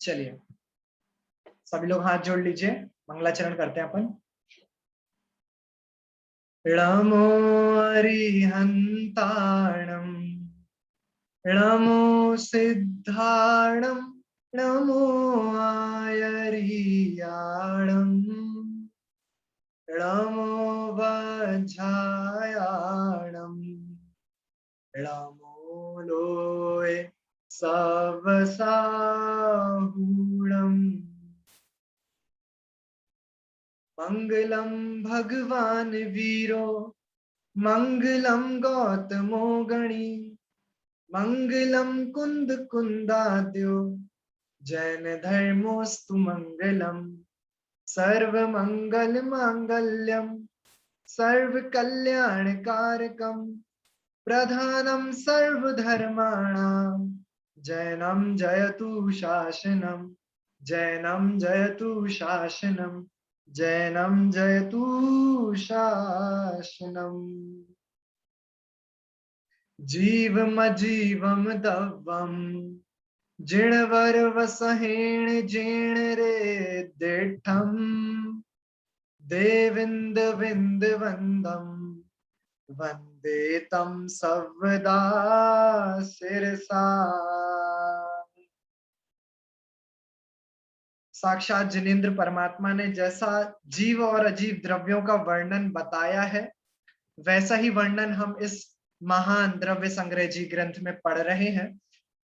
चलिए सभी लोग हाथ जोड़ लीजिए, मंगलाचरण करते हैं अपन। नमो अरिहंताणं नमो सिद्धाणं नमो आयर्याणं नमो वज्रायाणं नमो लोय सवसाहूणम् मंगलम भगवान वीरो मंगलम गौतमो गणी मंगलम कुंद कुंदाद्यो जैन धर्मोस्तु मंगलम सर्व मंगल मांगल्यम सर्व कल्याण कारकम प्रधानम सर्वधर्माणां जैनम जयतु शासनम जैनम जयतु शासनम जैनम जयतु शासनम जीवमजीवम दव्वम जिणवर वसहेण जेण रे दिठम देविंद विंद वंदम वंदे तम सर्वदा शिरसा। साक्षात जिनेंद्र परमात्मा ने जैसा जीव और अजीव द्रव्यों का वर्णन बताया है, वैसा ही वर्णन हम इस महान द्रव्य संग्रह जी ग्रंथ में पढ़ रहे हैं।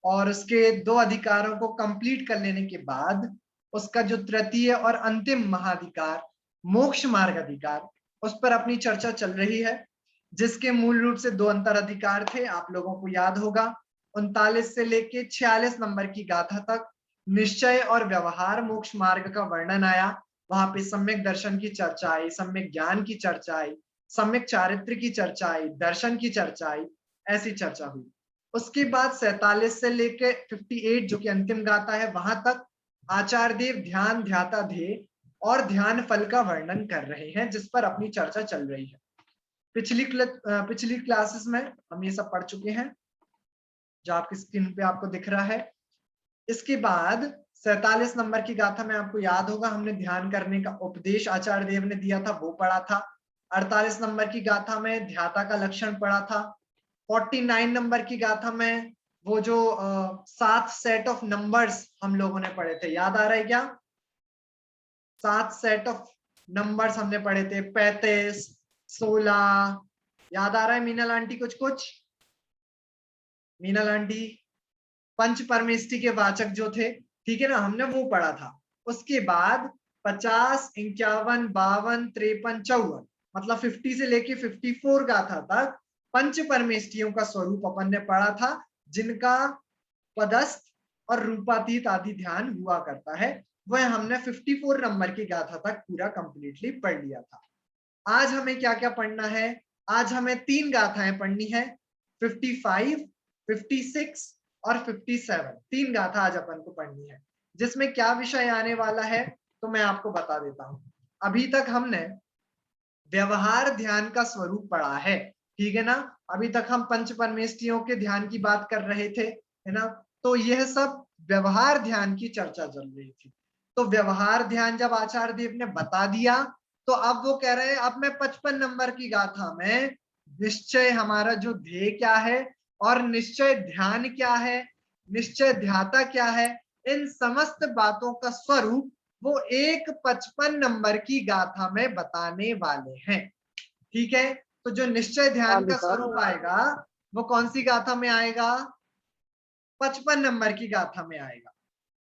और उसके 2 अधिकारों को कंप्लीट कर लेने के बाद उसका जो तृतीय और अंतिम महाधिकार मोक्ष मार्ग अधिकार, उस पर अपनी चर्चा चल रही है, जिसके मूल रूप से 2 अंतर अधिकार थे। आप लोगों को याद होगा 39 से लेके 46 नंबर की गाथा तक निश्चय और व्यवहार मोक्ष मार्ग का वर्णन आया। वहां पे सम्यक दर्शन की चर्चा आई, सम्यक ज्ञान की चर्चा आई, सम्यक चारित्र की चर्चा आई, दर्शन की चर्चा आई, ऐसी चर्चा हुई। उसके बाद 47 से लेके 58 जो कि अंतिम गाथा है, वहां तक आचार्य देव ध्यान ध्याता ध्येय और ध्यान फल का वर्णन कर रहे हैं, जिस पर अपनी चर्चा चल रही है। पिछली क्लासेस में हम ये सब पढ़ चुके हैं, जो आपकी स्क्रीन पे आपको दिख रहा है। इसके बाद 47 नंबर की गाथा में आपको याद होगा हमने ध्यान करने का उपदेश आचार्य देव ने दिया था, वो पढ़ा था। 48 नंबर की गाथा में ध्याता का लक्षण पढ़ा था। 49 नंबर की गाथा में वो जो 7 सेट ऑफ नंबर्स हम लोगों ने पढ़े थे, याद आ रहा है क्या? 7 सेट ऑफ नंबर्स हमने पढ़े थे, 35, 16, याद आ रहा है मीनल आंटी? कुछ कुछ मीनल आंटी, पंच परमेष्टि के वाचक जो थे, ठीक है ना, हमने वो पढ़ा था। उसके बाद 50, 51, 52, 53, 54, मतलब 50 से लेके 54 गाथा तक पंच परमेष्टियों का स्वरूप अपन ने पढ़ा था, जिनका पदस्थ और रूपातीत आदि ध्यान हुआ करता है। वह हमने 54 नंबर की गाथा तक पूरा कंप्लीटली पढ़ लिया था। आज हमें क्या क्या पढ़ना है? आज हमें 3 गाथाएं पढ़नी है, 55, 56 और 57। 3 गाथा आज अपन को पढ़नी है, जिसमें क्या विषय आने वाला है तो मैं आपको बता देता हूं। अभी तक हमने व्यवहार ध्यान का स्वरूप पढ़ा है, ठीक है ना। अभी तक हम पंच परमेष्टियों के ध्यान की बात कर रहे थे, है ना। तो यह सब व्यवहार ध्यान की चर्चा चल रही थी। तो व्यवहार ध्यान जब आचार्य देव ने बता दिया, तो अब वो कह रहे हैं अब मैं 55 नंबर की गाथा में निश्चय हमारा जो ध्येय क्या है और निश्चय ध्यान क्या है, निश्चय ध्याता क्या है, इन समस्त बातों का स्वरूप वो एक 55 नंबर की गाथा में बताने वाले हैं, ठीक है। तो जो निश्चय ध्यान का स्वरूप आएगा वो कौन सी गाथा में आएगा? 55 नंबर की गाथा में आएगा,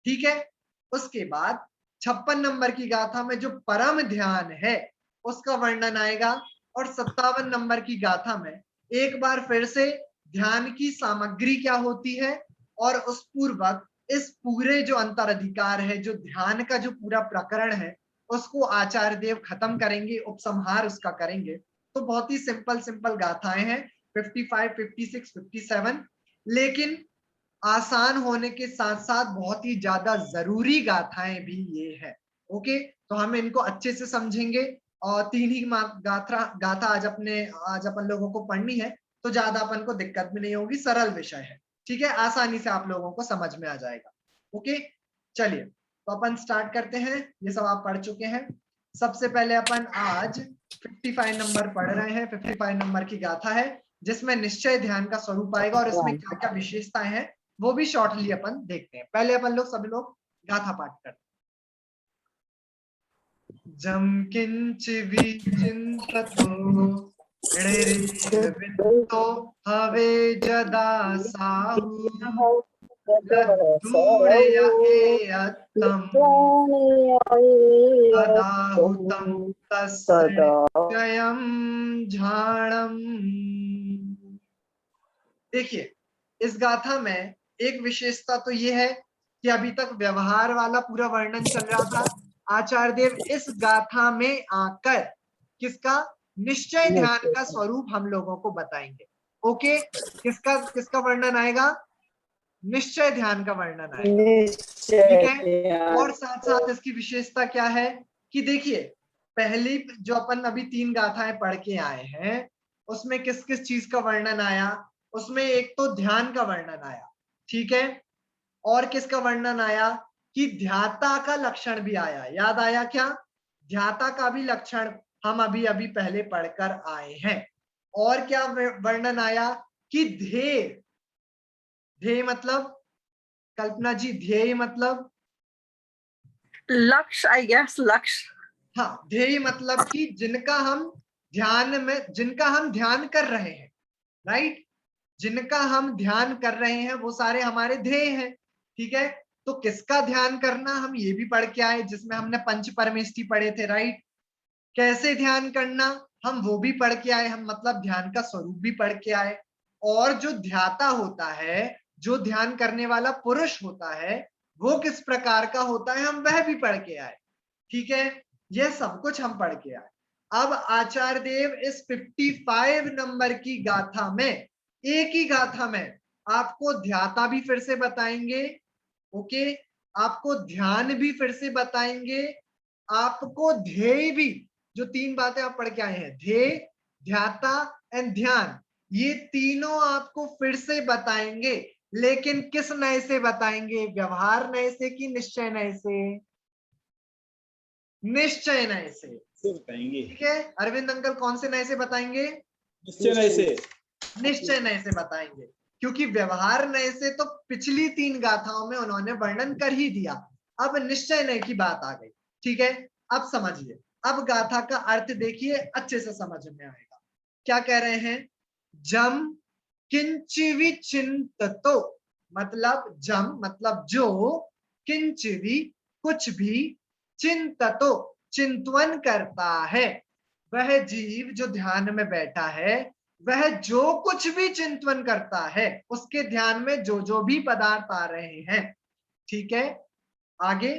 ठीक है। उसके बाद 56 नंबर की गाथा में जो परम ध्यान है उसका वर्णन आएगा, और 57 नंबर की गाथा में एक बार फिर से ध्यान की सामग्री क्या होती है और उस पूर्वक इस पूरे जो अंतर अधिकार है, जो ध्यान का जो पूरा प्रकरण है, उसको आचार्य देव खत्म करेंगे, उपसंहार उसका करेंगे। तो बहुत ही सिंपल सिंपल गाथाएं हैं 55, 56, 57, लेकिन आसान होने के साथ साथ बहुत ही ज्यादा जरूरी गाथाएं भी ये है। ओके, तो हम इनको अच्छे से समझेंगे और 3 ही गाथा आज अपन लोगों को पढ़नी है, तो ज्यादा अपन को दिक्कत भी नहीं होगी, सरल विषय है, ठीक है, आसानी से आप लोगों को समझ में आ जाएगा। ओके, चलिए तो अपन स्टार्ट करते हैं, ये सब आप पढ़ चुके हैं। सबसे पहले अपन आज 55 नंबर पढ़ रहे हैं। 55 नंबर की गाथा है जिसमें निश्चय ध्यान का स्वरूप आएगा और इसमें क्या क्या विशेषताएं हैं वो भी शॉर्टली अपन देखते हैं। पहले अपन लोग सभी लोग गाथा पाठ करते हैं। जम किंच विचिंततो वित्तो हवे जदा साहु लद्धूणय एयत्तं तदाहुतं तस्य निश्चयं झाणम्। देखिए इस गाथा में एक विशेषता तो ये है कि अभी तक व्यवहार वाला पूरा वर्णन चल रहा था। आचार्य देव इस गाथा में आकर किसका निश्चय ध्यान का स्वरूप हम लोगों को बताएंगे। ओके, किसका किसका वर्णन आएगा? निश्चय ध्यान का वर्णन आएगा, ठीक है। और साथ साथ इसकी विशेषता क्या है कि देखिए पहली जो अपन अभी 3 गाथाएं पढ़ के आए हैं उसमें किस किस चीज का वर्णन आया? उसमें एक तो ध्यान का वर्णन आया, ठीक है, और किसका वर्णन आया कि ध्याता का लक्षण भी आया। याद आया क्या? ध्याता का भी लक्षण हम अभी अभी पहले पढ़कर आए हैं। और क्या वर्णन आया कि ध्येय, ध्येय मतलब कल्पना जी, ध्येय मतलब लक्ष्य, आई गेस लक्ष्य। हाँ, ध्येय मतलब कि जिनका हम ध्यान कर रहे हैं, राइट, जिनका हम ध्यान कर रहे हैं वो सारे हमारे ध्येय हैं, ठीक है। तो किसका ध्यान करना हम ये भी पढ़ के आए जिसमें हमने पंच परमेष्टि पढ़े थे, राइट। कैसे ध्यान करना हम वो भी पढ़ के आए, हम मतलब ध्यान का स्वरूप भी पढ़ के आए। और जो ध्याता होता है, जो ध्यान करने वाला पुरुष होता है, वो किस प्रकार का होता है हम वह भी पढ़ के आए, ठीक है। यह सब कुछ हम पढ़ के आए। अब आचार्य देव इस 55 नंबर की गाथा में, एक ही गाथा में आपको ध्याता भी फिर से बताएंगे, ओके, आपको ध्यान भी फिर से बताएंगे, आपको ध्येय भी, जो 3 बातें आप पढ़ के आए हैं, ध्येय, ध्याता एंड ध्यान, ये तीनों आपको फिर से बताएंगे। लेकिन किस नए से बताएंगे? व्यवहार नए से कि निश्चय नए से? निश्चय नए से बताएंगे, ठीक है। अरविंद अंकल कौन से नए से बताएंगे? निश्चय नए से, निश्चय नए से बताएंगे, क्योंकि व्यवहार नए से तो पिछली 3 गाथाओं में उन्होंने वर्णन कर ही दिया। अब निश्चय नए की बात आ गई, ठीक है। अब समझिए, अब गाथा का अर्थ देखिए, अच्छे से समझ में आएगा। क्या कह रहे हैं? जम किंचिवि चिंततो, मतलब जम मतलब जो, किंचिवि कुछ भी, चिंततो चिंतवन करता है, वह जीव जो ध्यान में बैठा है वह जो कुछ भी चिंतवन करता है, उसके ध्यान में जो जो भी पदार्थ आ रहे हैं, ठीक है। आगे,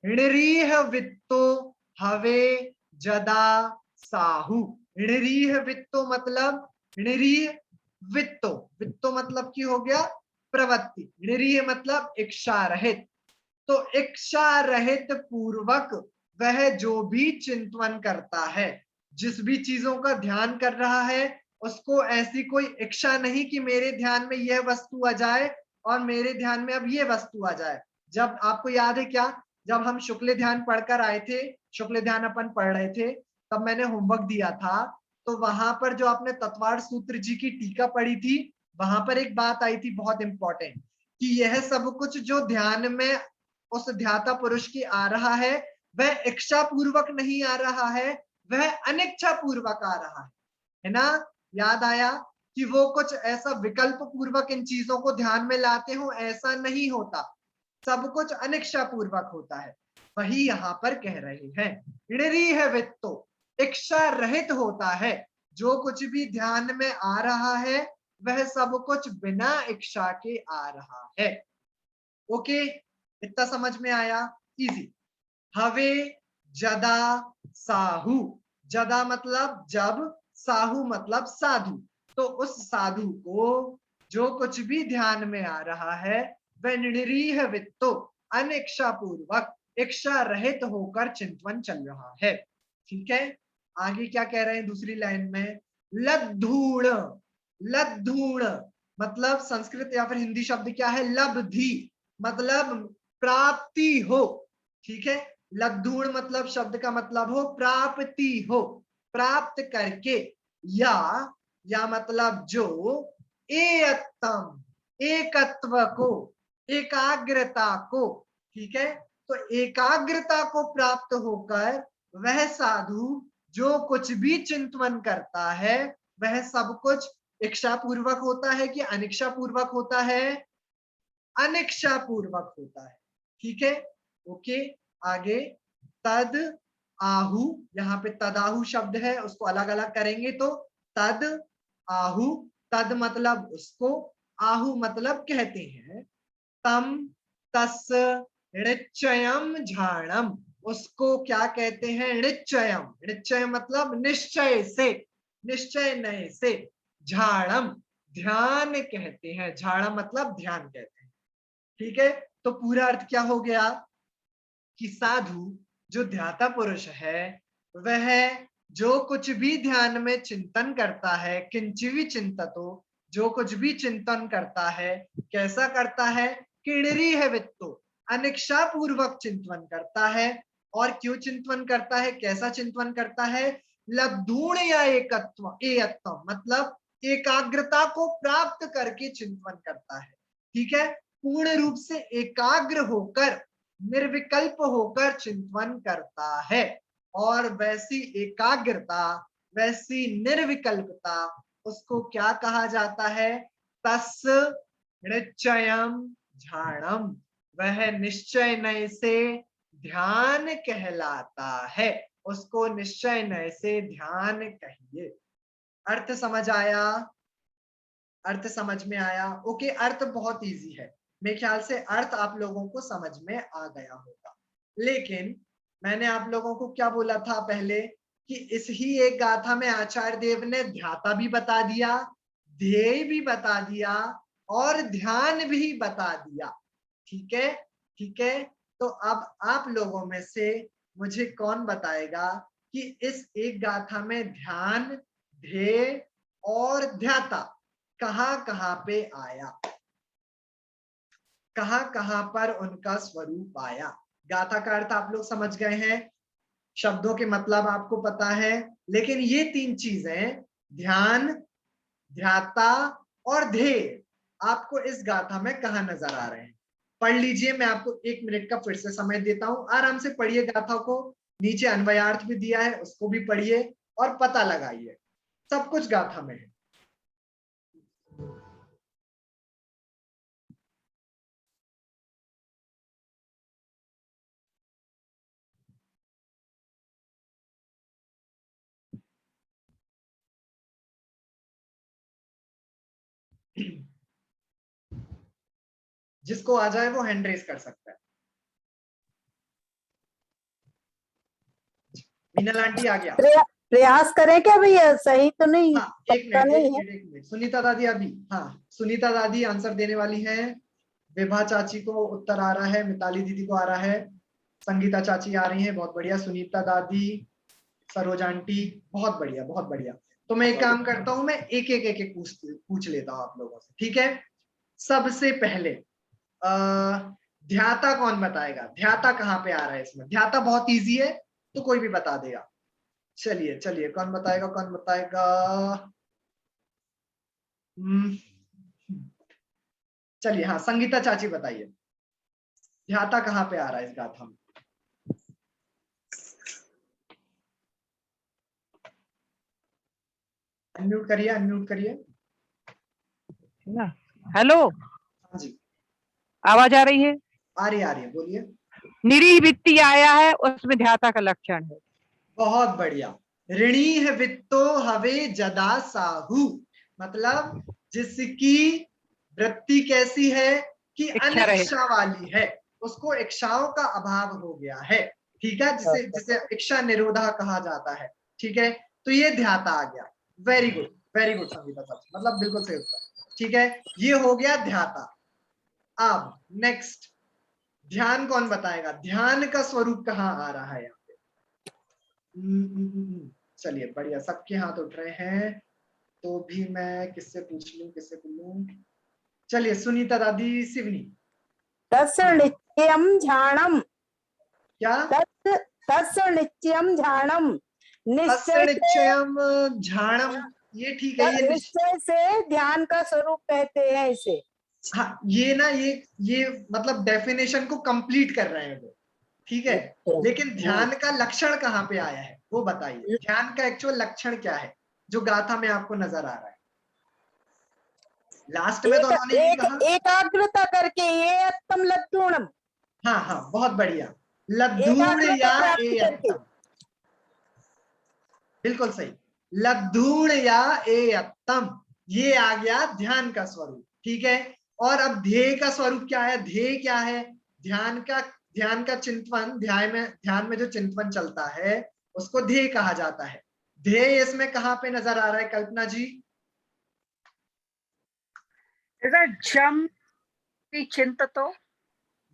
ऋणरीह वित्तो हवे जदा साहु। ऋणरीह वित्तो मतलब, ऋणरीह वित्तो, वित्तो मतलब की हो गया प्रवृत्ति, ऋणरीह मतलब इच्छा रहित। तो इच्छा रहित पूर्वक वह जो भी चिंतवन करता है, जिस भी चीजों का ध्यान कर रहा है, उसको ऐसी कोई इच्छा नहीं कि मेरे ध्यान में यह वस्तु आ जाए और मेरे ध्यान में अब ये वस्तु आ जाए। जब आपको याद है क्या, जब हम शुक्ल ध्यान पढ़कर आए थे, शुक्ल ध्यान अपन पढ़ रहे थे, तब मैंने होमवर्क दिया था, तो वहां पर जो आपने तत्वार्थ सूत्र जी की टीका पढ़ी थी, वहां पर एक बात आई थी बहुत इंपॉर्टेंट, कि यह सब कुछ जो ध्यान में उस ध्याता पुरुष की आ रहा है वह इच्छा पूर्वक नहीं आ रहा है, वह अनिच्छा पूर्वक आ रहा है ना। याद आया कि वो कुछ ऐसा विकल्प पूर्वक इन चीजों को ध्यान में लाते हो, ऐसा नहीं होता, सब कुछ अनिच्छा पूर्वक होता है। वही यहाँ पर कह रहे हैं, ऋणरीह वित्तो, इच्छा रहित होता है, जो कुछ भी ध्यान में आ रहा है वह सब कुछ बिना इच्छा के आ रहा है। ओके, इतना समझ में आया? इजी। हवे जदा साहु, जदा मतलब जब, साहु मतलब साधु। तो उस साधु को जो कुछ भी ध्यान में आ रहा है वह निरीह वित्तो, अनिच्छा पूर्वक, इच्छा रहित होकर चिंतवन चल रहा है, ठीक है। आगे क्या कह रहे हैं दूसरी लाइन में? लद्धूण, लद्धूण मतलब संस्कृत या फिर हिंदी शब्द क्या है? लब्धि, मतलब प्राप्ति हो, ठीक है। लब्धूण मतलब शब्द का मतलब हो प्राप्ति हो, प्राप्त करके, या मतलब जो एयत्तम एकत्व को, एकाग्रता को, ठीक है। तो एकाग्रता को प्राप्त होकर वह साधु जो कुछ भी चिंतन करता है वह सब कुछ इच्छा पूर्वक होता है कि अनिच्छा पूर्वक होता है? अनिच्छा पूर्वक होता है, ठीक है। ओके, आगे तद आहु, यहाँ पे तदाहु शब्द है, उसको अलग अलग करेंगे तो तद आहु, तद मतलब उसको, आहु मतलब कहते हैं, तम तस् ऋच्चयम झाणम, उसको क्या कहते हैं? ऋच्चयम, ऋच्चय मतलब निश्चय से, निश्चय नय से, झाणम ध्यान कहते हैं, झाणम मतलब ध्यान कहते हैं, ठीक है। तो पूरा अर्थ क्या हो गया कि साधु जो ध्याता पुरुष है वह जो कुछ भी ध्यान में चिंतन करता है, किंचिवी चिंततो, जो कुछ भी चिंतन करता है, कैसा करता है? किणरी है वित्तो, अनिच्छा पूर्वक चिंतन करता है। और क्यों चिंतन करता है, कैसा चिंतन करता है? लब्धूण या एकत्व, एयत्व मतलब एकाग्रता को प्राप्त करके चिंतन करता है, ठीक है। पूर्ण रूप से एकाग्र होकर, निर्विकल्प होकर चिंतन करता है। और वैसी एकाग्रता, वैसी निर्विकल्पता, उसको क्या कहा जाता है? तस् ऋच्चयम झाणम, वह निश्चय नय से ध्यान कहलाता है, उसको निश्चय नय से ध्यान कहिए। अर्थ समझ आया? अर्थ समझ में आया? ओके, अर्थ बहुत इजी है, मेरे ख्याल से अर्थ आप लोगों को समझ में आ गया होगा। लेकिन मैंने आप लोगों को क्या बोला था पहले कि इस ही एक गाथा में आचार्य देव ने ध्याता भी बता दिया, ध्येय भी बता दिया और ध्यान भी बता दिया, ठीक है। ठीक है, तो अब आप लोगों में से मुझे कौन बताएगा कि इस एक गाथा में ध्यान, ध्येय और ध्याता कहां पे आया, कहां पर उनका स्वरूप आया? गाथा का अर्थ आप लोग समझ गए हैं, शब्दों के मतलब आपको पता है, लेकिन ये तीन चीजें ध्यान, ध्याता और ध्येय आपको इस गाथा में कहां नजर आ रहे हैं? पढ़ लीजिए, मैं आपको 1 मिनट का फिर से समय देता हूं, आराम से पढ़िए गाथा को, नीचे अन्वयार्थ भी दिया है उसको भी पढ़िए और पता लगाइए, सब कुछ गाथा में है। जिसको आ जाए वो हैंड रेस कर सकता है। मीनल आंटी आ गया। प्रयास करें क्या भैया? सही तो नहीं? हाँ, एक मिनट। सुनीता दादी अभी, हाँ सुनीता दादी आंसर देने वाली हैं। विभा चाची को उत्तर आ रहा है, मिताली दीदी को आ रहा है, संगीता चाची आ रही हैं, बहुत बढ़िया। सुनीता दादी, सरोज आंटी, बहुत बढ़िया बहुत बढ़िया। तो मैं एक काम करता हूँ, मैं एक एक एक, एक पूछ लेता हूँ आप लोगों से, ठीक है। सबसे पहले ध्याता कौन बताएगा? ध्याता कहाँ पे आ रहा है इसमें? ध्याता बहुत इजी है तो कोई भी बता देगा। चलिए चलिए, कौन बताएगा कौन बताएगा? चलिए, हाँ संगीता चाची बताइए, ध्याता कहाँ पे आ रहा है इस गाथा में? अनम्यूट करिए, अनम्यूट करिए। हेलो, हाँ जी, आवाज आ रही है? आ रही है, बोलिए। निरी वित्ती आया है, उसमें ध्याता का लक्षण है। बहुत बढ़िया। ऋणी है वित्तो हवे जदा साहू, मतलब जिसकी वृत्ति कैसी है कि इच्छा रहे। अनिच्छा वाली है, उसको इच्छाओं का अभाव हो गया है, ठीक है, जिसे जिसे इच्छा निरोधा कहा जाता है, ठीक है। तो ये ध्याता आ गया। वेरी गुड संगीता साहब, मतलब बिल्कुल सही उत्तर, ठीक है। ये हो गया ध्याता। अब नेक्स्ट, ध्यान कौन बताएगा? ध्यान का स्वरूप कहाँ आ रहा है यहाँ पे? चलिए बढ़िया, सबके हाथ उठ रहे हैं, तो भी मैं किससे पूछ लूं, किससे पूछ लूं? चलिए सुनीता दादी, सिवनी। तस् निश्चयम झाणम, क्या? तस्य निश्चयम झाणम, तस्य निश्चय से, निश्चयम झाणम, ये ठीक है, ये निश्चय से ध्यान का स्वरूप कहते हैं इसे। हाँ, ये ना ये मतलब डेफिनेशन को कंप्लीट कर रहे हैं वो, ठीक है। लेकिन ध्यान का लक्षण कहाँ पे आया है वो बताइए, ध्यान का एक्चुअल लक्षण क्या है जो गाथा में आपको नजर आ रहा है? लास्ट में तो उन्होंने ये कहा एकाग्रता करके ये अत्तम लद्दूणम, हाँ हाँ, बहुत बढ़िया, लद्धूण एकाग्रता या प्राप्त ए करके। अत्तम, बिल्कुल सही, लद्धूण या ए अत्तम, ये आ गया ध्यान का स्वरूप, ठीक है। और अब ध्येय का स्वरूप क्या है? ध्येय क्या है? ध्यान का चिंतन, ध्यान में जो चिंतन चलता है उसको ध्येय कहा जाता है। ध्येय इसमें कहाँ पे नजर आ रहा है कल्पना जी? जम विचिंततो,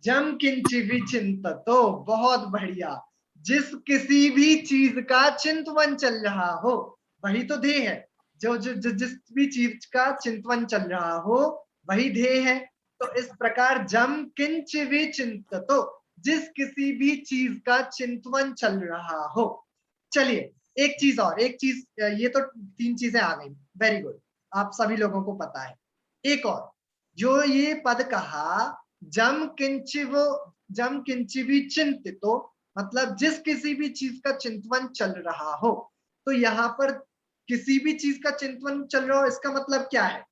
जम किंचि विचिंततो, बहुत बढ़िया, जिस किसी भी चीज का चिंतन चल रहा हो वही तो ध्येय है। जिस भी चीज का चिंतन चल रहा हो वही ध्येय है। तो इस प्रकार जम किंच विचिंततो, जिस किसी भी चीज का चिंतन चल रहा हो। चलिए एक चीज और, एक चीज, ये तो 3 चीजें आ गई, वेरी गुड, आप सभी लोगों को पता है। एक और, जो ये पद कहा जम किंच विचिंतितो, मतलब जिस किसी भी चीज का चिंतन चल रहा हो। तो यहाँ पर किसी भी चीज का चिंतन चल रहा हो, इसका मतलब क्या है?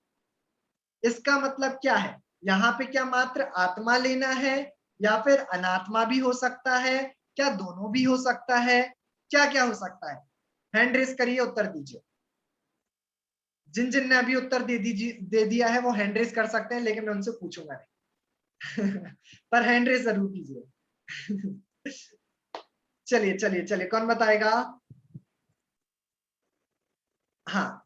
इसका मतलब क्या है? यहाँ पे क्या मात्र आत्मा लेना है या फिर अनात्मा भी हो सकता है? क्या दोनों भी हो सकता है? क्या क्या हो सकता है? हैंड रेस करिए, उत्तर दीजिए। जिन जिन ने अभी उत्तर दे दिया है वो हैंड रेस कर सकते हैं, लेकिन मैं उनसे पूछूंगा नहीं। पर हैंड रेस जरूर कीजिए। चलिए चलिए चलिए, कौन बताएगा? हाँ,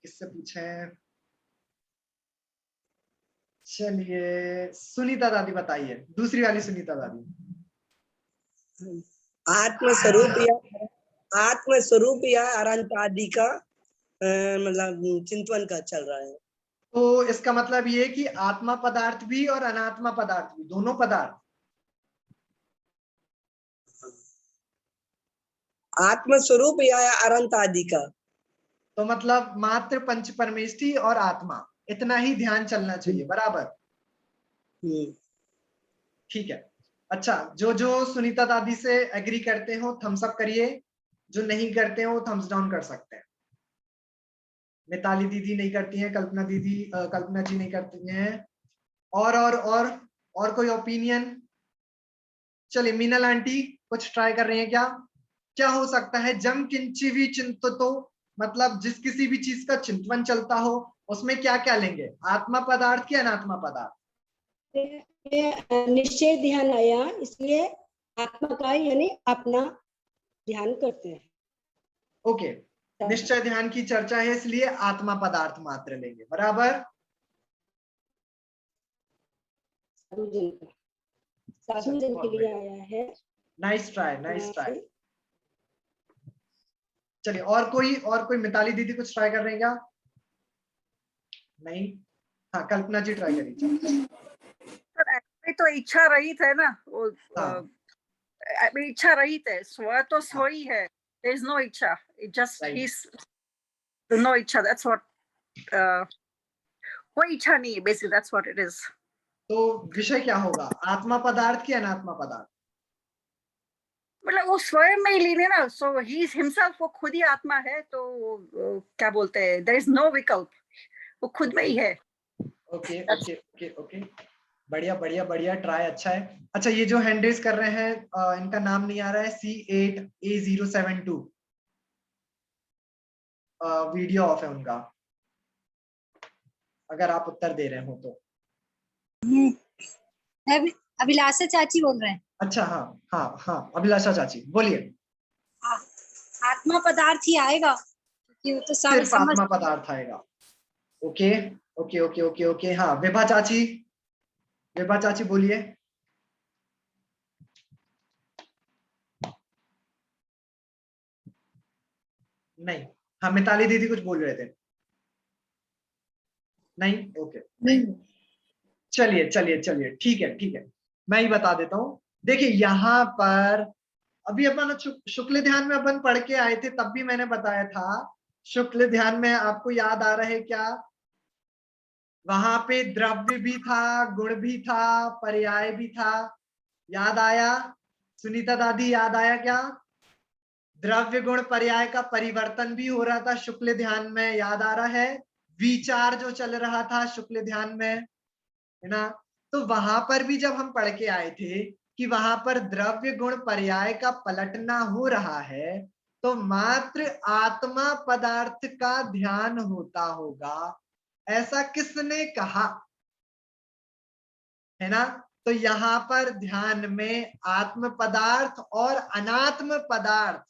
किससे पूछें? चलिए सुनीता दादी बताइए, दूसरी वाली सुनीता दादी। आत्मस्वरूप या अनंत आदि का मतलब चिंतन का चल रहा है। तो इसका मतलब ये कि आत्मा पदार्थ भी और अनात्मा पदार्थ भी, दोनों पदार्थ। आत्मस्वरूप या अनंत आदि का, तो मतलब मात्र पंच परमेष्टि और आत्मा, इतना ही ध्यान चलना चाहिए, बराबर? ठीक है। अच्छा, जो जो सुनीता दादी से एग्री करते हो थम्स अप करिए, जो नहीं करते हो थम्स डाउन कर सकते हैं। मिताली दीदी नहीं करती हैं, कल्पना जी नहीं करती हैं। और कोई ओपिनियन? चलिए मीनल आंटी कुछ ट्राई कर रही हैं क्या? क्या हो सकता है जम किंची भी चिंततो, मतलब जिस किसी भी चीज का चिंतन चलता हो, उसमें क्या क्या लेंगे? आत्मा पदार्थ की अनात्मा पदार्थ? निश्चय ध्यान आया, इसलिए आत्मा का यानी अपना ध्यान करते हैं। ओके, निश्चय ध्यान की चर्चा है इसलिए आत्मा पदार्थ मात्र लेंगे, बराबर? साधु जन के लिए आया है। Nice try, nice try. चलिए और कोई मिताली दीदी कुछ ट्राई कर रहे हैं क्या? नहीं? हाँ कल्पना जी ट्राई करिए। तो इच्छा रहित है ना वो, हाँ। इच्छा रहित है, स्व तो स्व ही है, there is no इच्छा, it just Right. he's no इच्छा, that's what कोई इच्छा नहीं है, basically that's what it is. तो विषय क्या होगा, आत्मा पदार्थ की अनात्मा पदार्थ? मतलब वो स्वयं में ही लीन है ना, so he is himself, वो खुद ही आत्मा है, तो क्या बोलते हैं, there is no विकल्प, वो खुद में ही है। ओके ओके ओके ओके, बढ़िया बढ़िया बढ़िया, ट्राई अच्छा है। अच्छा, ये जो हैंड रेस कर रहे हैं इनका नाम नहीं आ रहा है, C8A072, वीडियो ऑफ है उनका, अगर आप उत्तर दे रहे हो तो। अभिलाषा चाची बोल रहे हैं। अच्छा, हाँ हाँ हाँ, अभिलाषा चाची बोलिए। आत्मा पदार्थ ही आएगा क्योंकि वो तो सब सिर्फ समझ। आत्मा पदार्थ आएगा। Okay okay okay okay okay, हाँ विभा चाची बोलिए। नहीं? हाँ मिताली दीदी कुछ बोल रहे थे? नहीं? ओके। नहीं। चलिए चलिए चलिए, ठीक है ठीक है, मैं ही बता देता हूं। देखिए यहाँ पर अभी अपन शुक्ल ध्यान में अपन पढ़ के आए थे, तब भी मैंने बताया था। शुक्ल ध्यान में आपको याद आ रहा है क्या? वहां पे द्रव्य भी था, गुण भी था, पर्याय भी था। याद आया? सुनीता दादी याद आया क्या? द्रव्य गुण पर्याय का परिवर्तन भी हो रहा था शुक्ल ध्यान में, याद आ रहा है? विचार जो चल रहा था शुक्ल ध्यान में, है ना? तो वहां पर भी जब हम पढ़ के आए थे कि वहां पर द्रव्य गुण पर्याय का पलटना हो रहा है, तो मात्र आत्मा पदार्थ का ध्यान होता होगा, ऐसा किसने कहा? है ना? तो यहाँ पर ध्यान में आत्म पदार्थ और अनात्म पदार्थ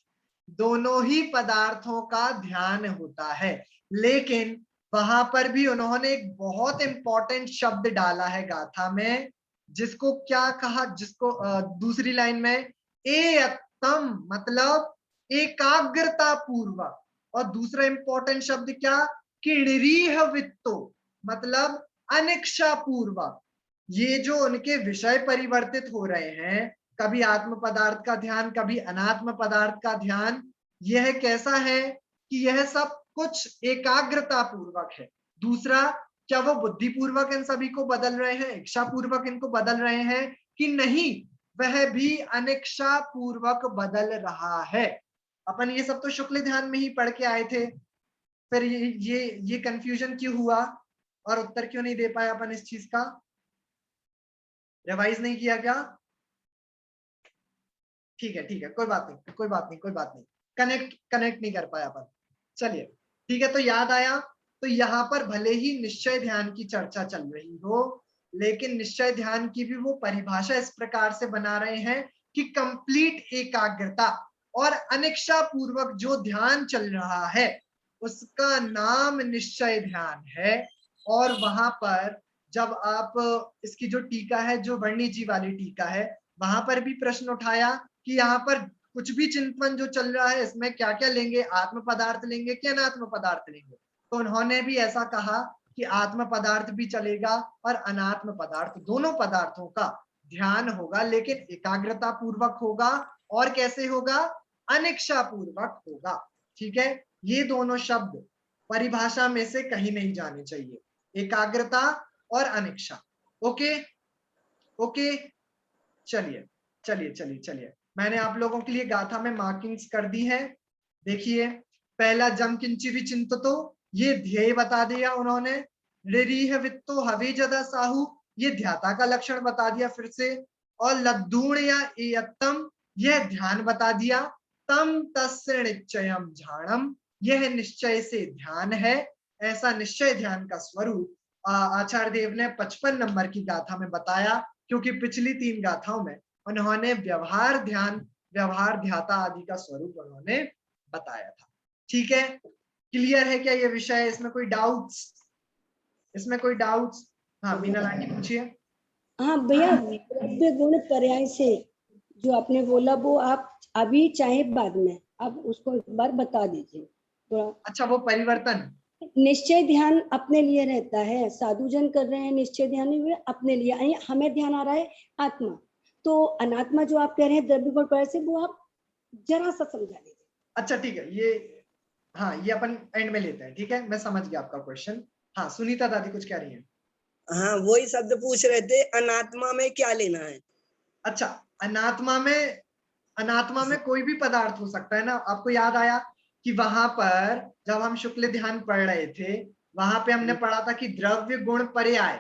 दोनों ही पदार्थों का ध्यान होता है। लेकिन वहां पर भी उन्होंने एक बहुत इंपॉर्टेंट शब्द डाला है गाथा में, जिसको क्या कहा, जिसको दूसरी लाइन में एयत्तम मतलब एकाग्रता पूर्वक, और दूसरा इंपॉर्टेंट शब्द क्या? किणरीह वित्तो मतलब अनिक्षा पूर्वक। ये जो उनके विषय परिवर्तित हो रहे हैं, कभी आत्म पदार्थ का ध्यान, कभी अनात्म पदार्थ का ध्यान, यह कैसा है कि यह सब कुछ एकाग्रता पूर्वक है। दूसरा, क्या वो बुद्धि पूर्वक इन सभी को बदल रहे हैं, इच्छा पूर्वक इनको बदल रहे हैं कि नहीं? वह भी अनिच्छा पूर्वक बदल रहा है। अपन ये सब तो शुक्ल ध्यान में ही पढ़ के आए थे, फिर ये कंफ्यूजन क्यों हुआ और उत्तर क्यों नहीं दे पाए अपन इस चीज का? रिवाइज नहीं किया क्या? ठीक है, कोई बात नहीं, कोई बात नहीं, कोई बात नहीं, कनेक्ट नहीं कर पाया अपन। चलिए ठीक है, तो याद आया? तो यहाँ पर भले ही निश्चय ध्यान की चर्चा चल रही हो, लेकिन निश्चय ध्यान की भी वो परिभाषा इस प्रकार से बना रहे हैं कि कंप्लीट एकाग्रता और अनिच्छा पूर्वक जो ध्यान चल रहा है उसका नाम निश्चय ध्यान है। और वहां पर जब आप इसकी जो टीका है, जो वर्णी जी वाली टीका है, वहां पर भी प्रश्न उठाया कि यहाँ पर कुछ भी चिंतन जो चल रहा है इसमें क्या क्या लेंगे, आत्म पदार्थ लेंगे कि अनात्म पदार्थ लेंगे? तो उन्होंने भी ऐसा कहा कि आत्म पदार्थ भी चलेगा और अनात्म पदार्थ, दोनों पदार्थों का ध्यान होगा, लेकिन एकाग्रता पूर्वक होगा। और कैसे होगा? अनिच्छा पूर्वक होगा। ठीक है, ये दोनों शब्द परिभाषा में से कहीं नहीं जाने चाहिए, एकाग्रता और अनिच्छा। ओके ओके, चलिए चलिए चलिए चलिए, मैंने आप लोगों के लिए गाथा में मार्किंग्स कर दी है। देखिए, पहला जम किंची विचिंततो, ये ध्येय बता दिया उन्होंने। ऋरीह वित्तो हवि जदा साहू, ये ध्याता का लक्षण बता दिया फिर से। और लद्दूण या एयत्तम, यह ध्यान बता दिया। तम तस्य निश्चयम ध्यानम, यह निश्चय से ध्यान है। ऐसा निश्चय ध्यान का स्वरूप आचार्य देव ने 55 नंबर की गाथा में बताया, क्योंकि पिछली 3 गाथाओं में उन्होंने व्यवहार ध्यान, व्यवहार ध्याता आदि का स्वरूप उन्होंने बताया था। ठीक है, क्लियर है क्या ये विषय? इसमें कोई डाउट्स? इसमें कोई डाउट्स? हाँ मीना लांडी पूछिए। हाँ भैया, द्रव्य गुण पर्याय से जो आपने बोला वो आप अभी चाहे बाद में आप उसको एक बार बता दीजिए थोड़ा। अच्छा, वो परिवर्तन निश्चय ध्यान अपने लिए रहता है, साधु जन कर रहे हैं निश्चय ध्यान अपने लिए, हमें ध्यान आ रहा है आत्मा। तो अनात्मा जो आप कह रहे हैं द्रव्य गुण पर्याय से, वो आप जरा सा समझा दीजिए। अच्छा ठीक है, ये हाँ ये अपन एंड में लेते हैं। ठीक है, मैं समझ गया आपका क्वेश्चन। हाँ सुनीता दादी कुछ कह रही है। हाँ वही शब्द पूछ रहे थे, अनात्मा में क्या लेना है? अच्छा, अनात्मा में कोई भी पदार्थ हो सकता है ना। आपको याद आया कि वहां पर जब हम शुक्ल ध्यान पढ़ रहे थे, वहां पे हमने पढ़ा था कि द्रव्य गुण पर्याय,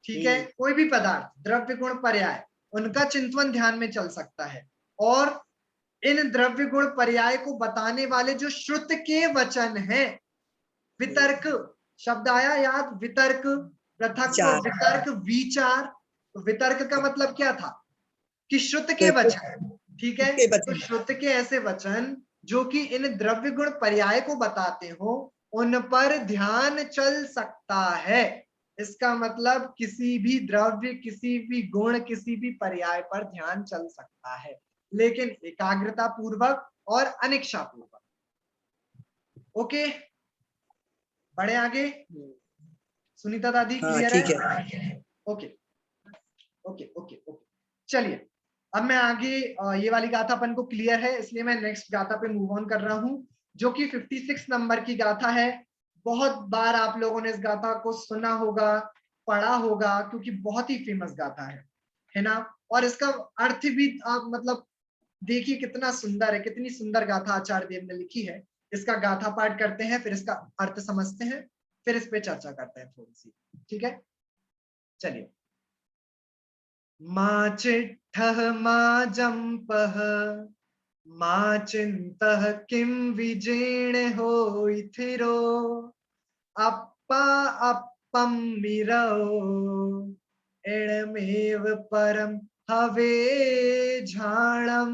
ठीक है, कोई भी पदार्थ द्रव्य गुण पर्याय, उनका चिंतन ध्यान में चल सकता है। और इन द्रव्य गुण पर्याय को बताने वाले जो श्रुत के वचन हैं, वितर्क शब्द आया याद? वितर्क, पृथक, वितर्क, विचार। तो वितर्क का मतलब क्या था? कि श्रुत के वचन। ठीक है, तो श्रुत के ऐसे वचन जो कि इन द्रव्य गुण पर्याय को बताते हो, उन पर ध्यान चल सकता है। इसका मतलब किसी भी द्रव्य, किसी भी गुण, किसी भी पर्याय पर ध्यान चल सकता है, लेकिन एकाग्रता पूर्वक और अनिच्छा पूर्वक। ओके, बढ़े आगे। सुनीता दादी क्लियर है? ओके ओके ओके ओके, चलिए अब मैं आगे ये वाली गाथा अपन को क्लियर है, इसलिए मैं नेक्स्ट गाथा पे मूव ऑन कर रहा हूं, जो कि 56 नंबर की गाथा है। बहुत बार आप लोगों ने इस गाथा को सुना होगा, पढ़ा होगा, क्योंकि बहुत ही फेमस गाथा है ना। और इसका अर्थ भी आप मतलब देखिए कितना सुंदर है, कितनी सुंदर गाथा आचार्य देव ने लिखी है। इसका गाथा पाठ करते हैं, फिर इसका अर्थ समझते हैं, फिर इस पे चर्चा करते हैं थोड़ी सी, ठीक है। चलिए। मा चिट्ठः मा जंपः मा चिंतः किं विजेण होइथिरो अप्पा अप्पम मिरौ एणमेव परम हवे झाणम।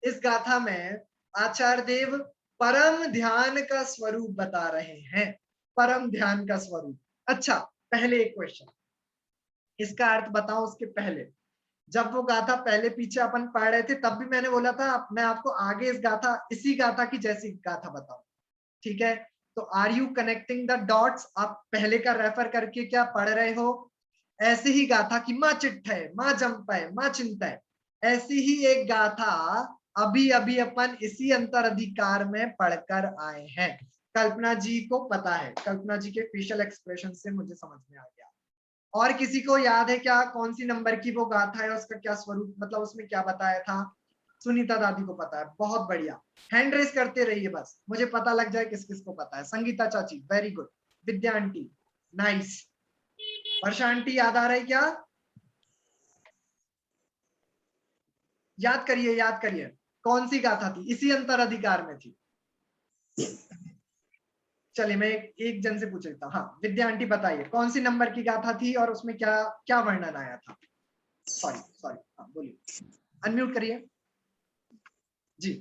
इस गाथा में आचार्य देव परम ध्यान का स्वरूप बता रहे हैं, परम ध्यान का स्वरूप। अच्छा, पहले एक क्वेश्चन, इसका अर्थ बताओ उसके पहले। जब वो गाथा पहले पीछे अपन पढ़ रहे थे तब भी मैंने बोला था मैं आपको आगे इसी गाथा की जैसी गाथा बताऊं, ठीक है। तो are you connecting the dots? आप पहले का रेफर करके क्या पढ़ रहे हो? ऐसी ही गाथा की माँ चिट्ठ है, माँ जंप है, माँ चिंता है, ऐसी ही एक गाथा अभी अभी अपन इसी अंतर अधिकार में पढ़कर आए हैं। कल्पना जी को पता है, कल्पना जी के फेशियल एक्सप्रेशन से मुझे समझ में आ गया। और किसी को याद है क्या कौन सी नंबर की वो गाथा है, उसका क्या स्वरूप, मतलब उसमें क्या बताया था? सुनीता दादी को पता है, बहुत बढ़िया, हैंड रेस करते रहिए बस, मुझे पता लग जाए किस किस को पता है। संगीता चाची वेरी गुड, विद्या आंटी नाइस, वर्षा आंटी याद आ रहा है क्या? याद करिए, याद करिए कौन सी गाथा थी, इसी अंतर अधिकार में थी। चलिए मैं एक जन से पूछ लेता हूँ। हाँ विद्या आंटी बताइए कौन सी नंबर की गाथा थी और उसमें क्या क्या वर्णन आया था? सॉरी सॉरी, हाँ बोलिए, अनम्यूट करिए जी।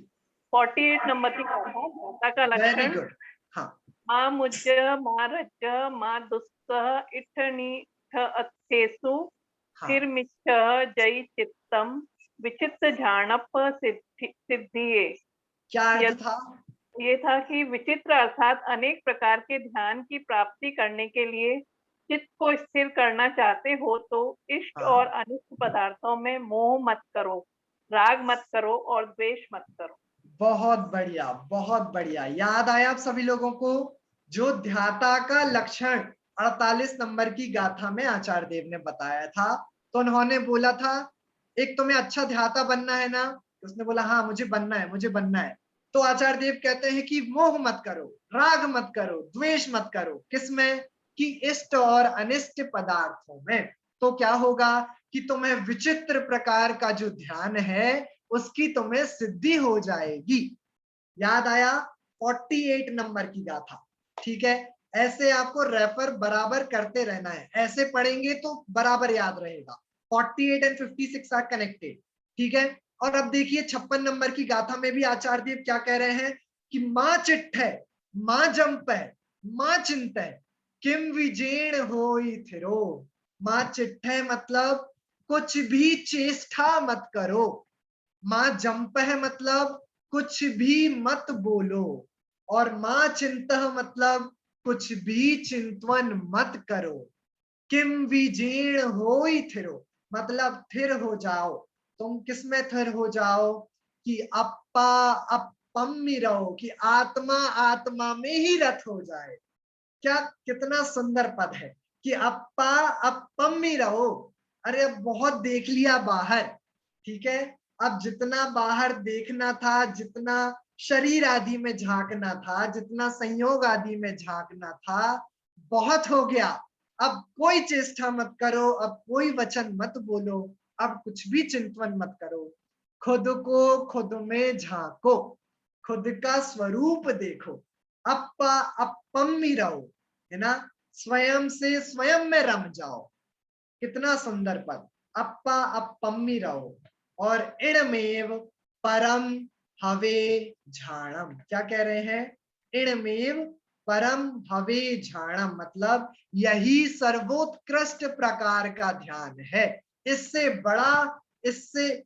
48 नंबर की गाथा का वेरी लक्षण। गुड, हाँ। मा मुज्ज मा रज्ज मा दुस्सह इठनीठ अथेसु हाँ थिरमिच्छ जय चित्तम विचित्र झाणप सिद्धिये। क्या अर्थ यद- था? ये था कि विचित्र अर्थात अनेक प्रकार के ध्यान की प्राप्ति करने के लिए चित्त को स्थिर करना चाहते हो तो इष्ट हाँ। और अनिष्ट पदार्थों में मोह मत करो, राग मत करो और द्वेष मत करो। बहुत बढ़िया, बहुत बढ़िया, याद आया आप सभी लोगों को? जो ध्याता का लक्षण 48 नंबर की गाथा में आचार्य देव ने बताया था। तो उन्होंने बोला था एक तुम्हें अच्छा ध्याता बनना है ना, उसने बोला हाँ मुझे बनना है, मुझे बनना है। तो आचार्य देव कहते हैं कि मोह मत करो, राग मत करो, द्वेष मत करो, किसमें? कि इष्ट और अनिष्ट पदार्थों में। तो क्या होगा कि तुम्हें विचित्र प्रकार का जो ध्यान है उसकी तुम्हें सिद्धि हो जाएगी। याद आया? 48 नंबर की गाथा, ठीक है। ऐसे आपको रेफर बराबर करते रहना है, ऐसे पढ़ेंगे तो बराबर याद रहेगा। 48 एंड 56 आर कनेक्टेड, ठीक है। और अब देखिए 56 नंबर की गाथा में भी आचार्य देव क्या कह रहे हैं कि माँ चिट्ठ है, माँ जंप है, माँ चिंत है, किम विजेण होई थिरो। माँ चिट्ठ है मतलब कुछ भी चेष्टा मत करो, माँ जंप है मतलब कुछ भी मत बोलो, और माँ चिंतः मतलब कुछ भी चिंतवन मत करो। किम विजीर्ण होई थिरो मतलब थिर हो जाओ। तुम किसमें थिर हो जाओ? कि अप्पा अप्पम्मी रहो, कि आत्मा आत्मा में ही रत हो जाए। क्या कितना सुंदर पद है कि अप्पा अप्पम्मी रहो। अरे अब बहुत देख लिया बाहर, ठीक है, अब जितना बाहर देखना था, जितना शरीर आदि में झांकना था, जितना संयोग आदि में झांकना था, बहुत हो गया। अब कोई चेष्टा मत करो, अब कोई वचन मत बोलो, अब कुछ भी चिंतन मत करो। खुद को खुद में झांको, खुद का स्वरूप देखो। अप्पा अप्पम्मी रहो, है ना, स्वयं से स्वयं में रम जाओ। कितना सुंदर पद, अप्पा अप्पम्मी रहो। और इणमेव परम हवे झाणम, क्या कह रहे हैं? इणमेव परम हवे झाणम मतलब यही सर्वोत्कृष्ट प्रकार का ध्यान है। इससे बड़ा, इससे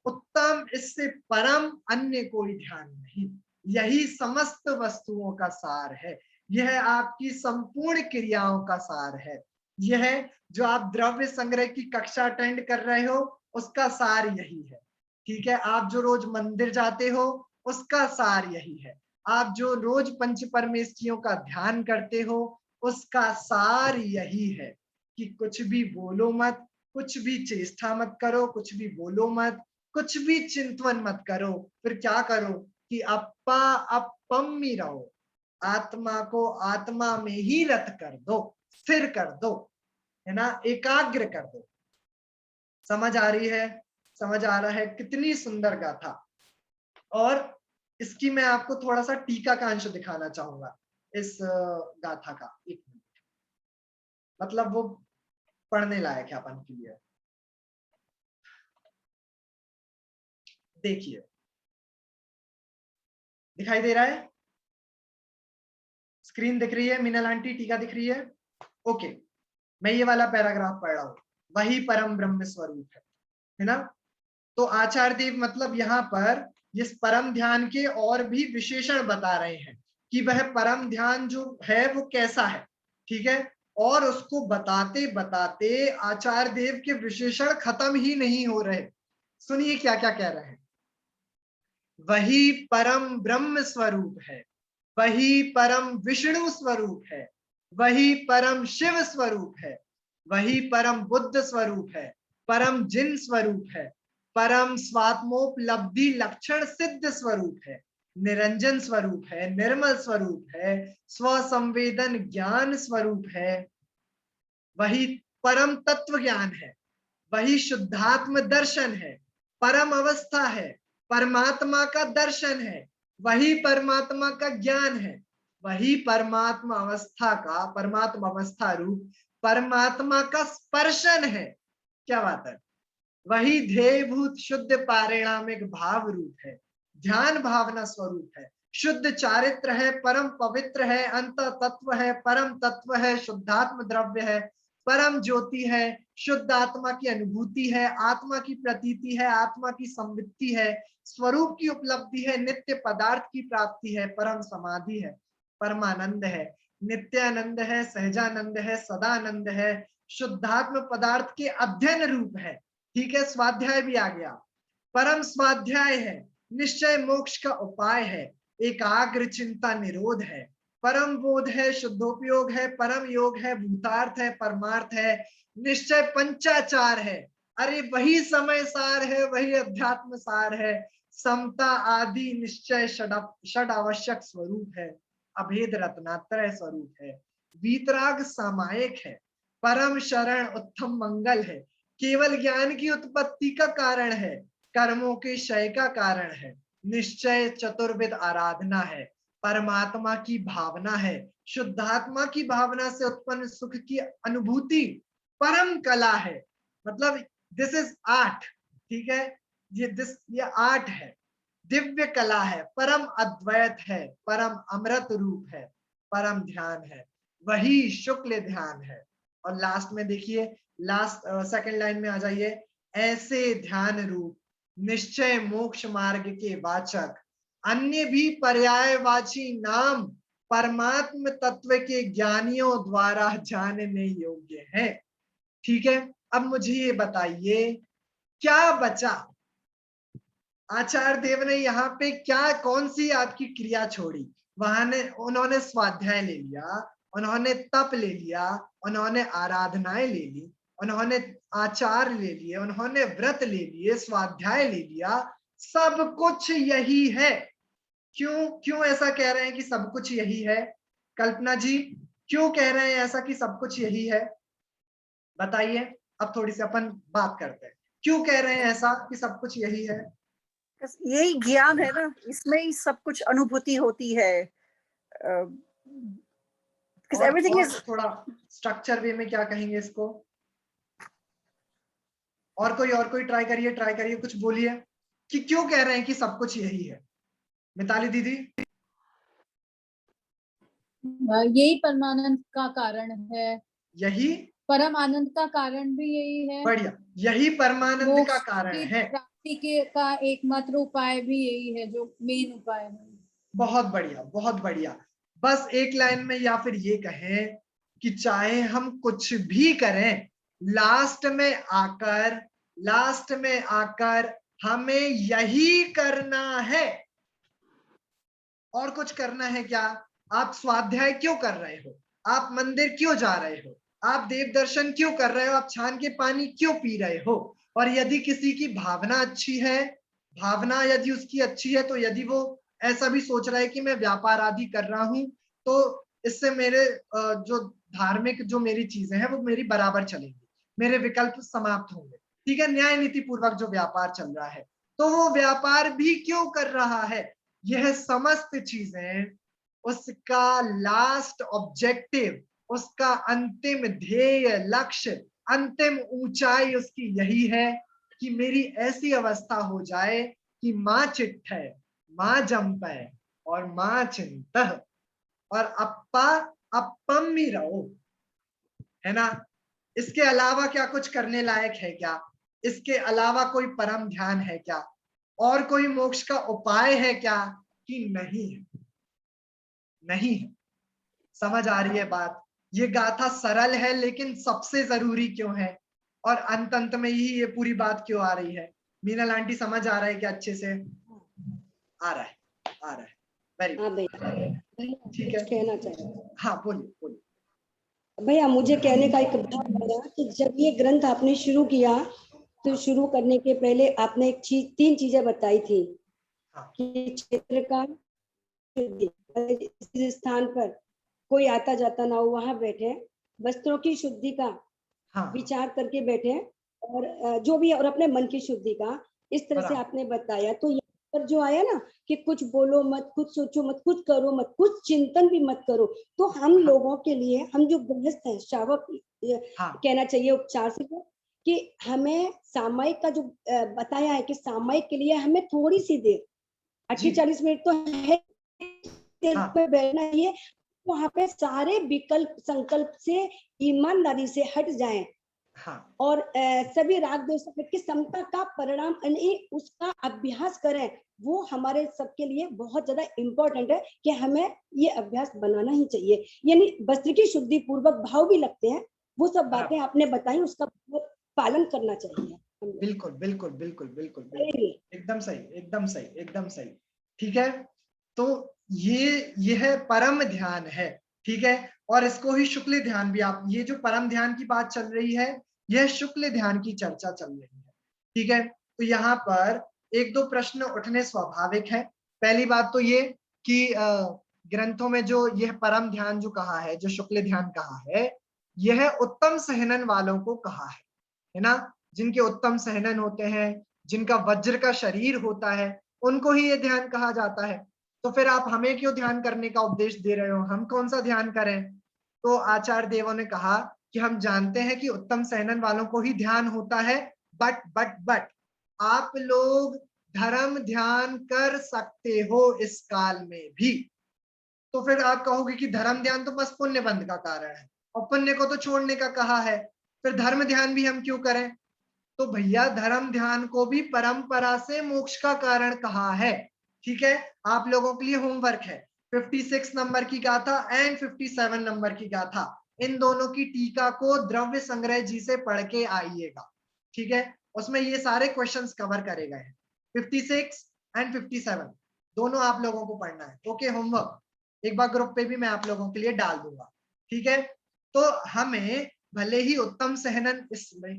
उत्तम, इससे परम अन्य कोई ध्यान नहीं। यही समस्त वस्तुओं का सार है, यह आपकी संपूर्ण क्रियाओं का सार है, यह है जो आप द्रव्य संग्रह की कक्षा अटेंड कर रहे हो, उसका सार यही है। ठीक है, आप जो रोज मंदिर जाते हो उसका सार यही है। आप जो रोज पंच परमेष्ठियों का ध्यान करते हो उसका सार यही है कि कुछ भी बोलो मत, कुछ भी चेष्टा मत करो, कुछ भी बोलो मत, कुछ भी चिंतन मत करो, फिर क्या करो कि अप्पा अपम ही रहो, आत्मा को आत्मा में ही रत कर दो, स्थिर कर दो, है ना, एकाग्र कर दो। समझ आ रही है? समझ आ रहा है? कितनी सुंदर गाथा। और इसकी मैं आपको थोड़ा सा टीका का अंश दिखाना चाहूंगा इस गाथा का। एक मिनट, मतलब वो पढ़ने लायक है अपन के लिए। देखिए, दिखाई दे रहा है? स्क्रीन दिख रही है? मीनल आंटी, टीका दिख रही है? ओके, मैं ये वाला पैराग्राफ पढ़ रहा हूं। वही परम ब्रह्म स्वरूप है ना। तो आचार्य देव मतलब यहाँ पर इस परम ध्यान के और भी विशेषण बता रहे हैं कि वह परम ध्यान जो है वो कैसा है। ठीक है, और उसको बताते बताते आचार्य देव के विशेषण खत्म ही नहीं हो रहे। सुनिए क्या क्या कह रहे हैं। वही परम ब्रह्म स्वरूप है, वही परम विष्णु स्वरूप है, वही परम शिव स्वरूप है, वही परम बुद्ध स्वरूप है, परम जिन स्वरूप है, परम स्वात्मोपलब्धि लक्षण सिद्ध स्वरूप है, निरंजन स्वरूप है, निर्मल स्वरूप है, स्वसंवेदन ज्ञान स्वरूप है, वही परम तत्व ज्ञान है, वही शुद्धात्म दर्शन है, परम अवस्था है, परमात्मा का दर्शन है, वही परमात्मा का ज्ञान है, वही परमात्मा अवस्था रूप परमात्मा का स्पर्शन है। क्या बात है। वही ध्येयभूत शुद्ध पारिणामिक भाव रूप है, ध्यान भावना स्वरूप है, शुद्ध चारित्र है, परम पवित्र है, अंत तत्व है, परम तत्व है, शुद्धात्म द्रव्य है, परम ज्योति है, शुद्ध आत्मा की अनुभूति है, आत्मा की प्रतीति है, आत्मा की संवित्ति है, स्वरूप की उपलब्धि है, नित्य पदार्थ की प्राप्ति है, परम समाधि है, परमानंद है, नित्यानंद है, सहजानंद है, सदानंद है, शुद्धात्म पदार्थ के अध्ययन रूप है। ठीक है, स्वाध्याय भी आ गया, परम स्वाध्याय है, निश्चय मोक्ष का उपाय है, एकाग्र चिंता निरोध है, परम बोध है, शुद्धोपयोग है, परम योग है, भूतार्थ है, परमार्थ है, निश्चय पंचाचार है, अरे वही समय सार है, वही अध्यात्म सार है, समता आदि निश्चय षड आवश्यक स्वरूप है, अभेद रत्नात्रय स्वरूप है, वीतराग सामायिक है, परम शरण उत्तम मंगल है, केवल ज्ञान की उत्पत्ति का कारण है, कर्मों के क्षय का कारण है, निश्चय चतुर्विध आराधना है, परमात्मा की भावना है, शुद्धात्मा की भावना से उत्पन्न सुख की अनुभूति परम कला है। मतलब दिस इज आर्ट। ठीक है, ये आर्ट है, दिव्य कला है, परम अद्वैत है, परम अमृत रूप है, परम ध्यान है, वही शुक्ल ध्यान है। और लास्ट में देखिए, लास्ट सेकंड लाइन में आ जाइए, ऐसे ध्यान रूप निश्चय मोक्ष मार्ग के वाचक अन्य भी पर्यायवाची नाम परमात्म तत्व के ज्ञानियों द्वारा जानने योग्य है। ठीक है, अब मुझे ये बताइए क्या बचा। आचार्य देव ने यहाँ पे क्या, कौन सी आपकी क्रिया छोड़ी। उन्होंने स्वाध्याय ले लिया, उन्होंने तप ले लिया, उन्होंने आराधनाएं ले ली, उन्होंने आचार ले लिए, उन्होंने व्रत ले लिए, स्वाध्याय ले लिया, सब कुछ यही है। क्यों ऐसा कह रहे हैं कि सब कुछ यही है? कल्पना जी, क्यों कह रहे हैं ऐसा कि सब कुछ यही है? बताइए। अब थोड़ी सी अपन बात करते हैं, क्यों कह रहे हैं ऐसा कि सब कुछ यही है? यही ज्ञान है ना, इसमें ही सब कुछ अनुभूति होती है। और थोड़ा स्ट्रक्चर वे में क्या कहेंगे इसको? और कोई ट्राई करिए, कुछ बोलिए कि क्यों कह रहे हैं कि सब कुछ यही है। मिताली दीदी। यही परमानंद का कारण है, यही परम आनंद का कारण भी यही है। बढ़िया, यही परमानंद का कारण है, प्राप्ति के का एकमात्र उपाय भी यही है, जो मेन उपाय है। बहुत बढ़िया, बहुत बढ़िया। बस एक लाइन में या फिर ये कहें, कि चाहे हम कुछ भी करें, लास्ट में आकर हमें यही करना है। और कुछ करना है क्या? आप स्वाध्याय क्यों कर रहे हो? आप मंदिर क्यों जा रहे हो? आप देव दर्शन क्यों कर रहे हो? आप छान के पानी क्यों पी रहे हो? और यदि किसी की भावना अच्छी है, भावना यदि उसकी अच्छी है, तो यदि वो ऐसा भी सोच रहा है कि मैं व्यापार आदि कर रहा हूं, तो इससे मेरे जो धार्मिक जो मेरी चीजें हैं वो मेरी बराबर चलेंगी, मेरे विकल्प समाप्त होंगे, ठीक है, न्याय नीति पूर्वक जो व्यापार चल रहा है, तो वो व्यापार भी क्यों कर रहा है? यह समस्त चीजें उसका लास्ट ऑब्जेक्टिव, उसका अंतिम ध्येय, लक्ष्य, अंतिम ऊंचाई उसकी यही है कि मेरी ऐसी अवस्था हो जाए कि मां चिट्ठय, मां जंपय और मां चिंतः और अप्पा अप्पम्मी रहो, है ना। इसके अलावा क्या कुछ करने लायक है क्या? इसके अलावा कोई परम ध्यान है क्या? और कोई मोक्ष का उपाय है क्या? कि नहीं है, नहीं है। समझ आ रही है बात? ये गाथा सरल है लेकिन सबसे जरूरी क्यों है, और अंत अंत में ही ये पूरी बात क्यों आ रही है? मीनल आंटी समझ आ रहा है क्या? अच्छे से आ रहा है, आ रहा है, वेरी हाँ भैया, ठीक कुछ है। कहना चाहिए। हाँ बोलिए बोलिए। भैया मुझे कहने का एक भाव आया कि जब ये ग्रंथ आपने शुरू किया, तो शुरू करने के पहले आपने एक चीज, 3 चीजें बताई थी हाँ। कि क्षेत्र का शुद्धि, इस स्थान पर कोई आता जाता ना हो, वहां बैठे, वस्त्रों की शुद्धि का हाँ विचार करके बैठे, और जो भी, और अपने मन की शुद्धि का, इस तरह से बराबर। आपने बताया। तो यहाँ पर जो आया ना कि कुछ बोलो मत, कुछ सोचो मत, कुछ करो मत, कुछ चिंतन भी मत करो, तो हम हाँ। लोगों के लिए, हम जो गृहस्थ हैं, श्रावक हाँ कहना चाहिए उपचार से, कि हमें सामायिक का जो बताया है कि सामायिक के लिए हमें थोड़ी सी देर, जी 38 मिनट तो है, देर हाँ पे बैठना चाहिए, वहां पे सारे विकल्प संकल्प से ईमानदारी से हट जाएं, हाँ और सभी राग द्वेष की समता का परिणाम, उसका अभ्यास करें। वो हमारे सबके लिए बहुत ज्यादा इम्पोर्टेंट है कि हमें ये अभ्यास बनाना ही चाहिए। यानी वस्त्र की शुद्धि पूर्वक भाव भी लगते हैं, वो सब बातें बराबर। आपने बताई, उसका पालन करना चाहिए। बिल्कुल बिल्कुल बिल्कुल बिल्कुल बिल्कुल, करेंगे। एकदम सही, एकदम सही, एकदम सही, ठीक है। तो ये है परम ध्यान है, ठीक है। और इसको ही शुक्ल ध्यान भी, आप ये जो परम ध्यान की बात चल रही है, यह शुक्ल ध्यान की चर्चा चल रही है, ठीक है। तो यहाँ पर एक दो प्रश्न उठने स्वाभाविक है। पहली बात तो ये कि ग्रंथों में जो यह परम ध्यान जो कहा है, जो शुक्ल ध्यान कहा है, यह उत्तम सहनन वालों को कहा है ना। जिनके उत्तम सहनन होते हैं, जिनका वज्र का शरीर होता है, उनको ही ये ध्यान कहा जाता है। तो फिर आप हमें क्यों ध्यान करने का उपदेश दे रहे हो? हम कौन सा ध्यान करें? तो आचार्य देवों ने कहा कि हम जानते हैं कि उत्तम सहनन वालों को ही ध्यान होता है, बट आप लोग धर्म ध्यान कर सकते हो इस काल में भी। तो फिर आप कहोगे कि धर्म ध्यान तो बस पुण्य बंध का कारण है, और पुण्य को तो छोड़ने का कहा है, फिर धर्म ध्यान भी हम क्यों करें? तो भैया धर्म ध्यान को भी परंपरा से मोक्ष का कारण कहा है, ठीक है। आप लोगों के लिए होमवर्क है, 56 नंबर की गाथा एंड 57 नंबर की गाथा, इन दोनों की टीका को द्रव्य संग्रह जी से पढ़ के आइएगा, ठीक है। उसमें ये सारे क्वेश्चंस कवर करे गए हैं, 56 एंड 57 दोनों आप लोगों को पढ़ना है। ओके, होमवर्क एक बार ग्रुप पे भी मैं आप लोगों के लिए डाल दूंगा, ठीक है। तो हमें भले ही उत्तम सहनन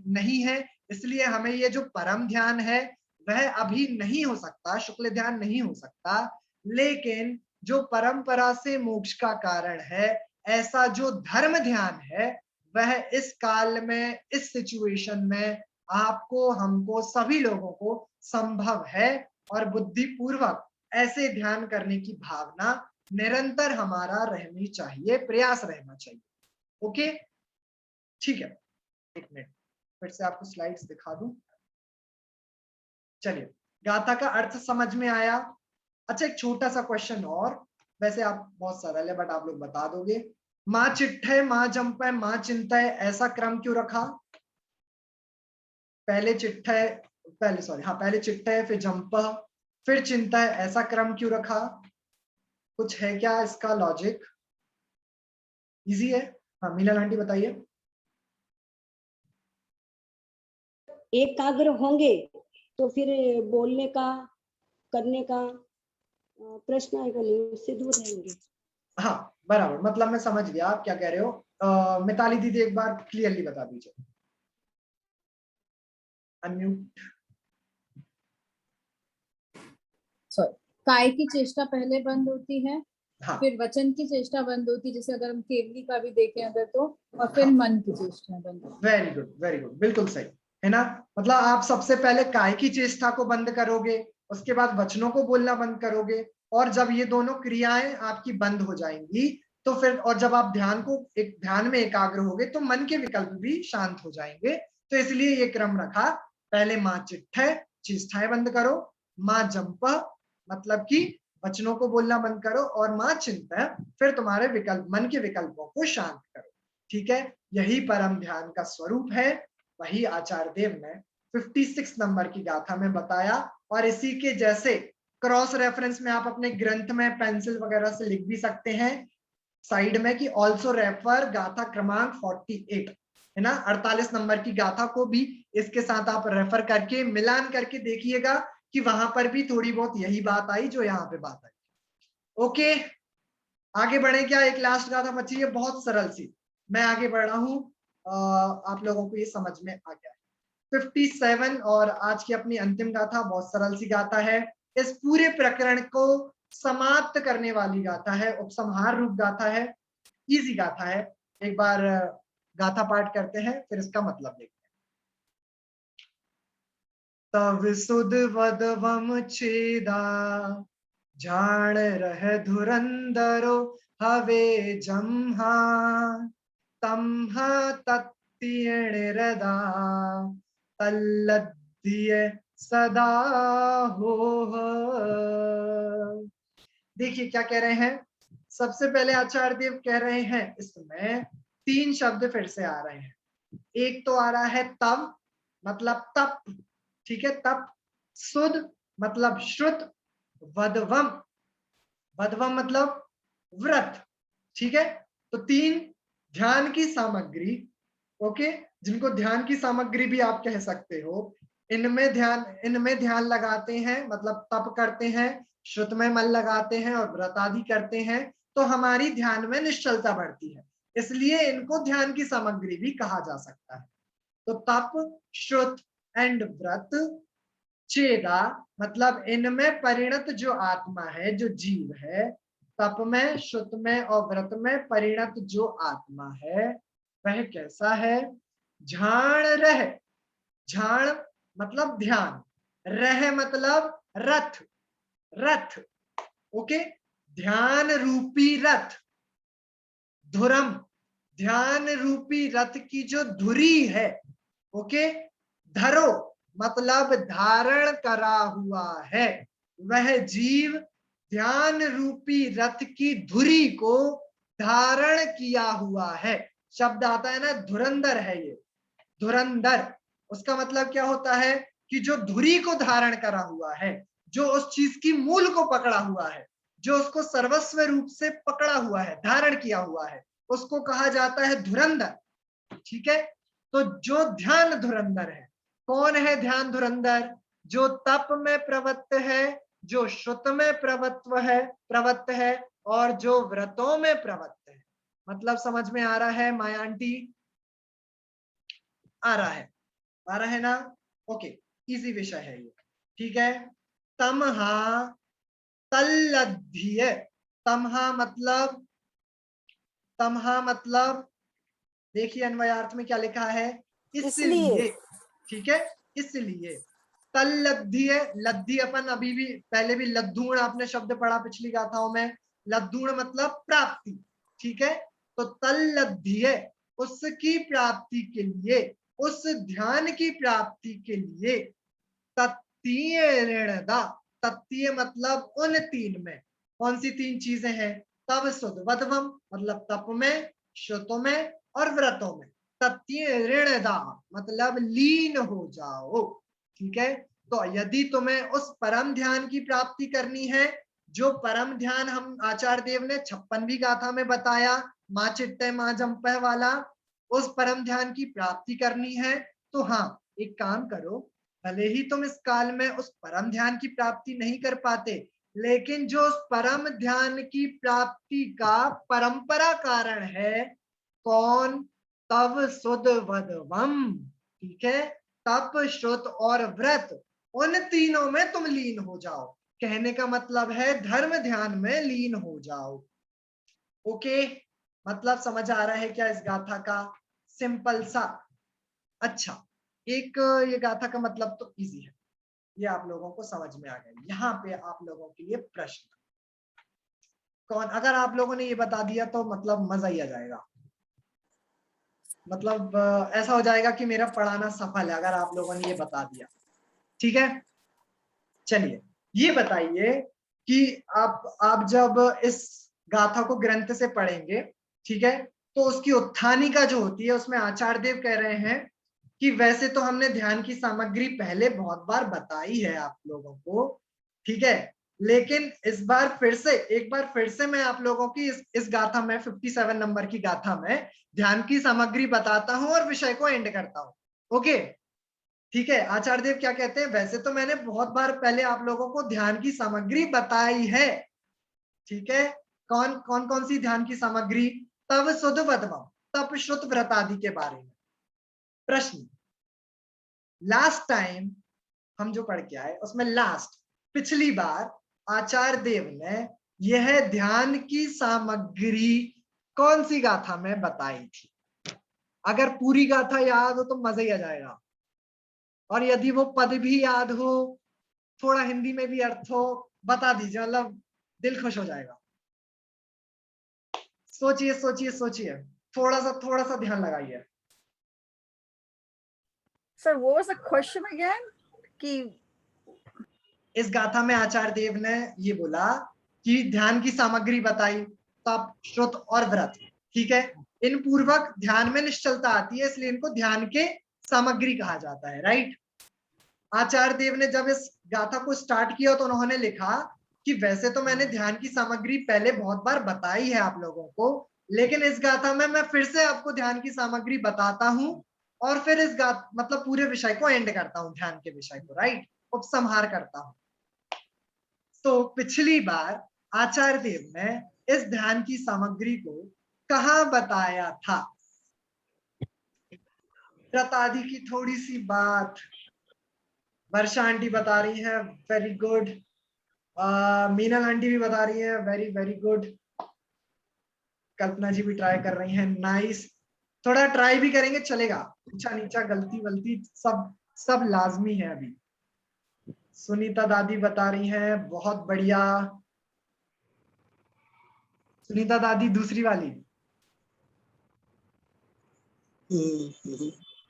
नहीं है, इसलिए हमें ये जो परम ध्यान है वह अभी नहीं हो सकता, शुक्ल ध्यान नहीं हो सकता, लेकिन जो परंपरा से मोक्ष का कारण है, ऐसा जो धर्म ध्यान है, वह इस काल में, इस सिचुएशन में आपको, हमको, सभी लोगों को संभव है। और बुद्धि पूर्वक ऐसे ध्यान करने की भावना निरंतर हमारा रहनी चाहिए, प्रयास रहना चाहिए। ओके, ठीक है। एक मिनट फिर से आपको स्लाइड्स दिखा दूं। चलिए, गाथा का अर्थ समझ में आया। अच्छा, एक छोटा सा क्वेश्चन और, वैसे आप बहुत सरल है बट आप लोग बता दोगे। माँ चिट्ठे, माँ जंपे, माँ चिंतय, ऐसा क्रम क्यों रखा? पहले चिट्ठे, पहले चिट्ठे, फिर जंप, फिर चिंतय, ऐसा क्रम क्यों रखा? कुछ है क्या इसका लॉजिक? इजी है, हाँ मीनल आंटी बताइए। एकाग्र होंगे तो फिर बोलने का, करने का प्रश्न आएगा नहीं, उससे दूर रहेंगे। हाँ बराबर, मतलब मैं समझ गया आप क्या कह रहे हो। मिताली दीदी एक बार क्लियरली बता दीजिए। अनम्यूट। काय की चेष्टा पहले बंद होती है, हाँ फिर वचन की चेष्टा बंद होती है, जैसे अगर हम केवली का भी देखें अगर तो, और फिर हाँ। मन की चेष्टा बंद होती है। वेरी गुड, बिल्कुल सही है ना। मतलब आप सबसे पहले काय की चेष्टा को बंद करोगे, उसके बाद वचनों को बोलना बंद करोगे, और जब ये दोनों क्रियाएं आपकी बंद हो जाएंगी तो फिर, और जब आप ध्यान में एकाग्र होगे तो मन के विकल्प भी शांत हो जाएंगे। तो इसलिए ये क्रम रखा, पहले माँ चिट्ठे, चेष्टाएं बंद करो, माँ जंप मतलब कि वचनों को बोलना बंद करो, और माँ चिंता, फिर तुम्हारे विकल्प, मन के विकल्पों को शांत करो। ठीक है, यही परम ध्यान का स्वरूप है। वही आचार्य देव ने 56 नंबर की गाथा में बताया, और इसी के जैसे क्रॉस रेफरेंस में आप अपने ग्रंथ में पेंसिल वगैरह से लिख भी सकते हैं साइड में कि ऑल्सो रेफर गाथा क्रमांक 48, है ना। 48 नंबर की गाथा को भी इसके साथ आप रेफर करके मिलान करके देखिएगा कि वहां पर भी थोड़ी बहुत यही बात आई जो यहाँ पे बात आई। ओके, आगे बढ़े क्या। एक लास्ट गाथा बची है, बहुत सरल सी, मैं आगे बढ़ रहा हूं, आप लोगों को ये समझ में आ गया है। 57 और आज की अपनी अंतिम गाथा बहुत सरल सी गाथा है, इस पूरे प्रकरण को समाप्त करने वाली गाथा है, उपसंहार रूप गाथा है, इजी गाथा है। एक बार गाथा पाठ करते हैं, फिर इसका मतलब देखते हैं। तव सुध वदवम छेदा, जान रह धुरंधरो हवे जम्हा, तम्हा तत्तीण हृदा तल्लद्धिय सदा हो। देखिए क्या कह रहे हैं। सबसे पहले आचार्य देव कह रहे हैं, इसमें 3 शब्द फिर से आ रहे हैं। एक तो आ रहा है तव मतलब तप, ठीक है, तप। सुध मतलब श्रुत, वदवम, वदवम मतलब व्रत, ठीक है। तो 3 ध्यान की सामग्री, ओके, जिनको ध्यान की सामग्री भी आप कह सकते हो, इनमें ध्यान लगाते हैं, मतलब तप करते हैं, श्रुत में मन लगाते हैं और व्रत आदि करते हैं, तो हमारी ध्यान में निश्चलता बढ़ती है, इसलिए इनको ध्यान की सामग्री भी कहा जा सकता है। तो तप, श्रुत एंड व्रत, चेदा मतलब इनमें परिणत जो आत्मा है, जो जीव है, तप में, श्रुत में और व्रत में परिणत जो आत्मा है वह कैसा है। झाण रह, झाण मतलब ध्यान, रह मतलब रथ, रथ, ओके, ध्यान रूपी रथ, धुरम ध्यान रूपी रथ की जो धुरी है, ओके, धरो मतलब धारण करा हुआ है, वह जीव ध्यान रूपी रथ की धुरी को धारण किया हुआ है। शब्द आता है ना, धुरंधर है ये, धुरंधर, उसका मतलब क्या होता है कि जो धुरी को धारण करा हुआ है, जो उस चीज की मूल को पकड़ा हुआ है, जो उसको सर्वस्व रूप से पकड़ा हुआ है, धारण किया हुआ है, उसको कहा जाता है धुरंधर, ठीक है। तो जो ध्यान धुरंधर है, कौन है ध्यान धुरंधर? जो तप में प्रवृत्त है, जो श्रुत में प्रवृत्त है और जो व्रतों में प्रवृत्त है। मतलब समझ में आ रहा है माया आंटी? आ रहा है ना? ओके, इजी विषय है ये, ठीक है। तमहा तल्लद्धिय, तमहा मतलब देखिए अन्वयार्थ में क्या लिखा है, इसलिए, ठीक है, इसलिए। तल्लद्धिय, लद्धी अपन अभी भी पहले भी लद्दूण आपने शब्द पढ़ा पिछली गाथाओं में, लद्दूण मतलब प्राप्ति, ठीक है। तो तल्लद्धिय उसकी प्राप्ति के लिए, उस ध्यान की प्राप्ति के लिए, तत्तीय ऋणदा, तत्तीय मतलब उन 3 में, कौन सी 3 चीजें हैं? तव सुध वदवम मतलब तप में, श्रुतों में और व्रतों में। तत्तीय ऋणदा मतलब लीन हो जाओ, ठीक है। तो यदि तुम्हें उस परम ध्यान की प्राप्ति करनी है, जो परम ध्यान हम आचार्य देव ने 56वीं गाथा में बताया, माँ चिट्टे माँ जंपह वाला, उस परम ध्यान की प्राप्ति करनी है तो हाँ, एक काम करो, भले ही तुम इस काल में उस परम ध्यान की प्राप्ति नहीं कर पाते, लेकिन जो उस परम ध्यान की प्राप्ति का परंपरा कारण है, कौन? तव सुध वधवम, ठीक है, तप श्रुत और व्रत, उन तीनों में तुम लीन हो जाओ। कहने का मतलब है धर्म ध्यान में लीन हो जाओ। ओके, मतलब समझ आ रहा है क्या इस गाथा का? सिंपल सा। अच्छा, एक ये गाथा का मतलब तो इजी है, ये आप लोगों को समझ में आ गया। यहाँ पे आप लोगों के लिए प्रश्न, कौन, अगर आप लोगों ने ये बता दिया तो मतलब मजा ही आ जाएगा, मतलब ऐसा हो जाएगा कि मेरा पढ़ाना सफल है अगर आप लोगों ने ये बता दिया। ठीक है, चलिए ये बताइए कि आप जब इस गाथा को ग्रंथ से पढ़ेंगे, ठीक है, तो उसकी उत्थानिका जो होती है उसमें आचार्य देव कह रहे हैं कि वैसे तो हमने ध्यान की सामग्री पहले बहुत बार बताई है आप लोगों को, ठीक है, लेकिन इस बार फिर से एक बार फिर से मैं आप लोगों की इस गाथा में 57 नंबर की गाथा में ध्यान की सामग्री बताता हूं और विषय को एंड करता हूं। ओके, ठीक है, आचार्य देव क्या कहते हैं? वैसे तो मैंने बहुत बार पहले आप लोगों को ध्यान की सामग्री बताई है, ठीक है, कौन कौन कौन सी ध्यान की सामग्री? तव सुध वधवम, तप श्रुत व्रत आदि के बारे में। प्रश्न, लास्ट टाइम हम जो पढ़ के आए उसमें पिछली बार आचार्य देव ने यह ध्यान की सामग्री कौन सी गाथा में बताई थी? अगर पूरी गाथा याद हो तो मजा ही आ जाएगा, और यदि वो पद भी याद हो, थोड़ा हिंदी में भी अर्थ हो, बता दीजिए, मतलब दिल खुश हो जाएगा। सोचिए सोचिए सोचिए, थोड़ा सा ध्यान लगाइए। Sir, what was the question again? कि इस गाथा में आचार्य देव ने ये बोला कि ध्यान की सामग्री बताई, तप श्रुत और व्रत, ठीक है, इन पूर्वक ध्यान में निश्चलता आती है, इसलिए इनको ध्यान के सामग्री कहा जाता है, राइट। आचार्य देव ने जब इस गाथा को स्टार्ट किया तो उन्होंने लिखा कि वैसे तो मैंने ध्यान की सामग्री पहले बहुत बार बताई है आप लोगों को, लेकिन इस गाथा में मैं फिर से आपको ध्यान की सामग्री बताता हूं और फिर इस मतलब पूरे विषय को एंड करता हूं, ध्यान के विषय को, राइट, उपसंहार करता हूं। तो पिछली बार आचार्य देव ने इस ध्यान की सामग्री को कहाँ बताया था? व्रत आदि की थोड़ी सी बात वर्षा आंटी बता रही है, वेरी गुड। मीनल आंटी भी बता रही है, वेरी वेरी गुड। कल्पना जी भी ट्राई कर रही हैं, नाइस। थोड़ा ट्राई भी करेंगे चलेगा, ऊंचा नीचा गलती वलती सब लाजमी है अभी। सुनीता दादी बता रही हैं, बहुत बढ़िया। सुनीता दादी दूसरी वाली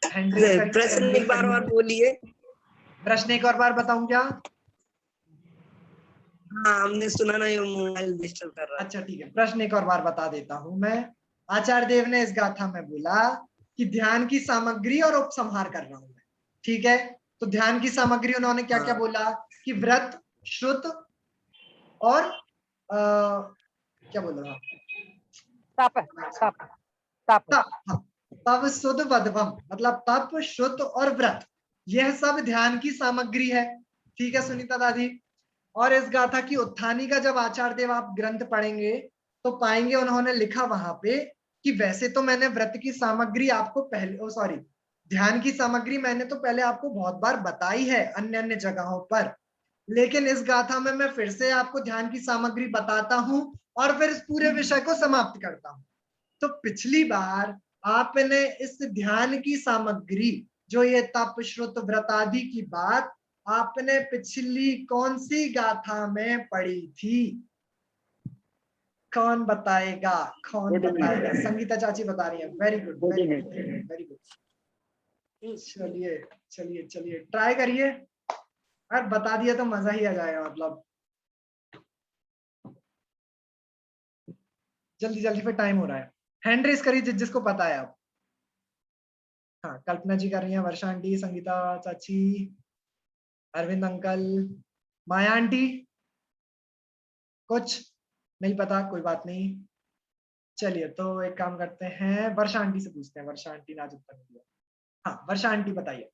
प्रश्न एक बार और बोलिए। प्रश्न एक और बार बताऊं क्या? हाँ, हमने सुना नहीं, मोबाइल डिस्टर्ब कर रहा है। अच्छा ठीक है, प्रश्न एक और बार बता देता हूं मैं। आचार्य देव ने इस गाथा में बोला कि ध्यान की सामग्री और उपसंहार कर रहा हूं मैं, ठीक है, तो ध्यान की सामग्री उन्होंने क्या क्या बोला कि व्रत, श्रुत और क्या बोल रहा, तप सुध वधवम, मतलब तप श्रुत और व्रत, यह सब ध्यान की सामग्री है, ठीक है सुनीता दादी। और इस गाथा की उत्थानी का जब आचार्य देव आप ग्रंथ पढ़ेंगे तो पाएंगे उन्होंने लिखा वहां पे कि वैसे तो मैंने व्रत की सामग्री आपको पहले ध्यान की सामग्री मैंने तो पहले आपको बहुत बार बताई है अन्य अन्य जगहों पर, लेकिन इस गाथा में मैं फिर से आपको ध्यान की सामग्री बताता हूं और फिर इस पूरे विषय को समाप्त करता हूं। तो पिछली बार आपने इस ध्यान की सामग्री जो ये तप श्रुत व्रत आदि की बात आपने पिछली कौन सी गाथा में पढ़ी थी? कौन बताएगा? कौन बताएगा? संगीता चाची बता रही है, very good very good very good. चलिए चलिए चलिए ट्राई करिए, अगर बता दिया तो मजा ही आ जाएगा, मतलब जल्दी जल्दी फिर टाइम हो रहा है। हैंड रेस करिए जिसको पता है आप। हाँ, कल्पना जी कर रही हैं, वर्षा आंटी, संगीता चाची, अरविंद अंकल, माया आंटी, कुछ नहीं पता, कोई बात नहीं, चलिए तो एक काम करते हैं, वर्षा आंटी से पूछते हैं। वर्षा आंटी ने आज उत्तर नहीं दिया। हाँ वर्षा आंटी बताइए।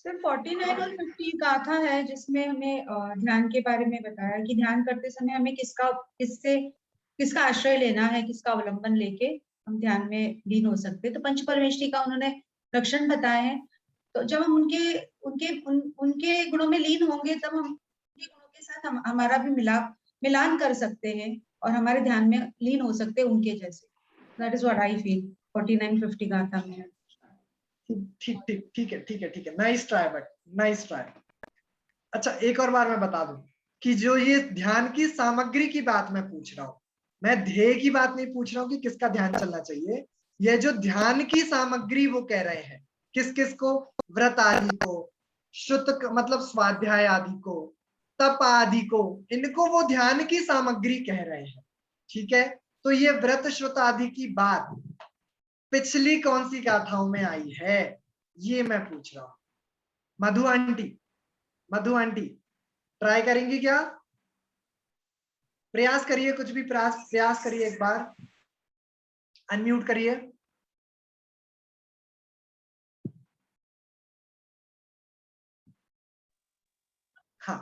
सर 49 और 50 गाथा है जिसमें हमें ध्यान के बारे में बताया कि ध्यान करते समय हमें किसका आश्रय लेना है, किसका अवलंबन लेके हम ध्यान में लीन हो सकते हैं। तो पंच परमेष्टि का उन्होंने लक्षण बताए हैं। तो जब हम उनके गुणों में लीन होंगे तब हम उनके गुणों के साथ हमारा भी मिलान कर सकते हैं और हमारे ध्यान में लीन हो सकते हैं उनके जैसे। That is what I feel 49 50 गाथा में। ठीक है, nice try, but nice try. अच्छा एक और बार मैं बता दूं कि जो ये ध्यान की सामग्री की बात मैं पूछ रहा हूँ, मैं ध्येय की बात नहीं पूछ रहा हूँ कि किसका ध्यान चलना चाहिए। ये जो ध्यान की सामग्री वो कह रहे हैं किस किस को, व्रत आदि को, शुद्ध मतलब स्वाध्याय आदि को, तप आदि को, इनको वो ध्यान की सामग्री कह रहे हैं। ठीक है, तो ये व्रत श्रुत आदि की बात पिछली कौन सी गाथाओं में आई है, ये मैं पूछ रहा हूं। मधु आंटी ट्राई करेंगी क्या? प्रयास करिए, कुछ भी प्रयास करिए, एक बार अनम्यूट करिए। हाँ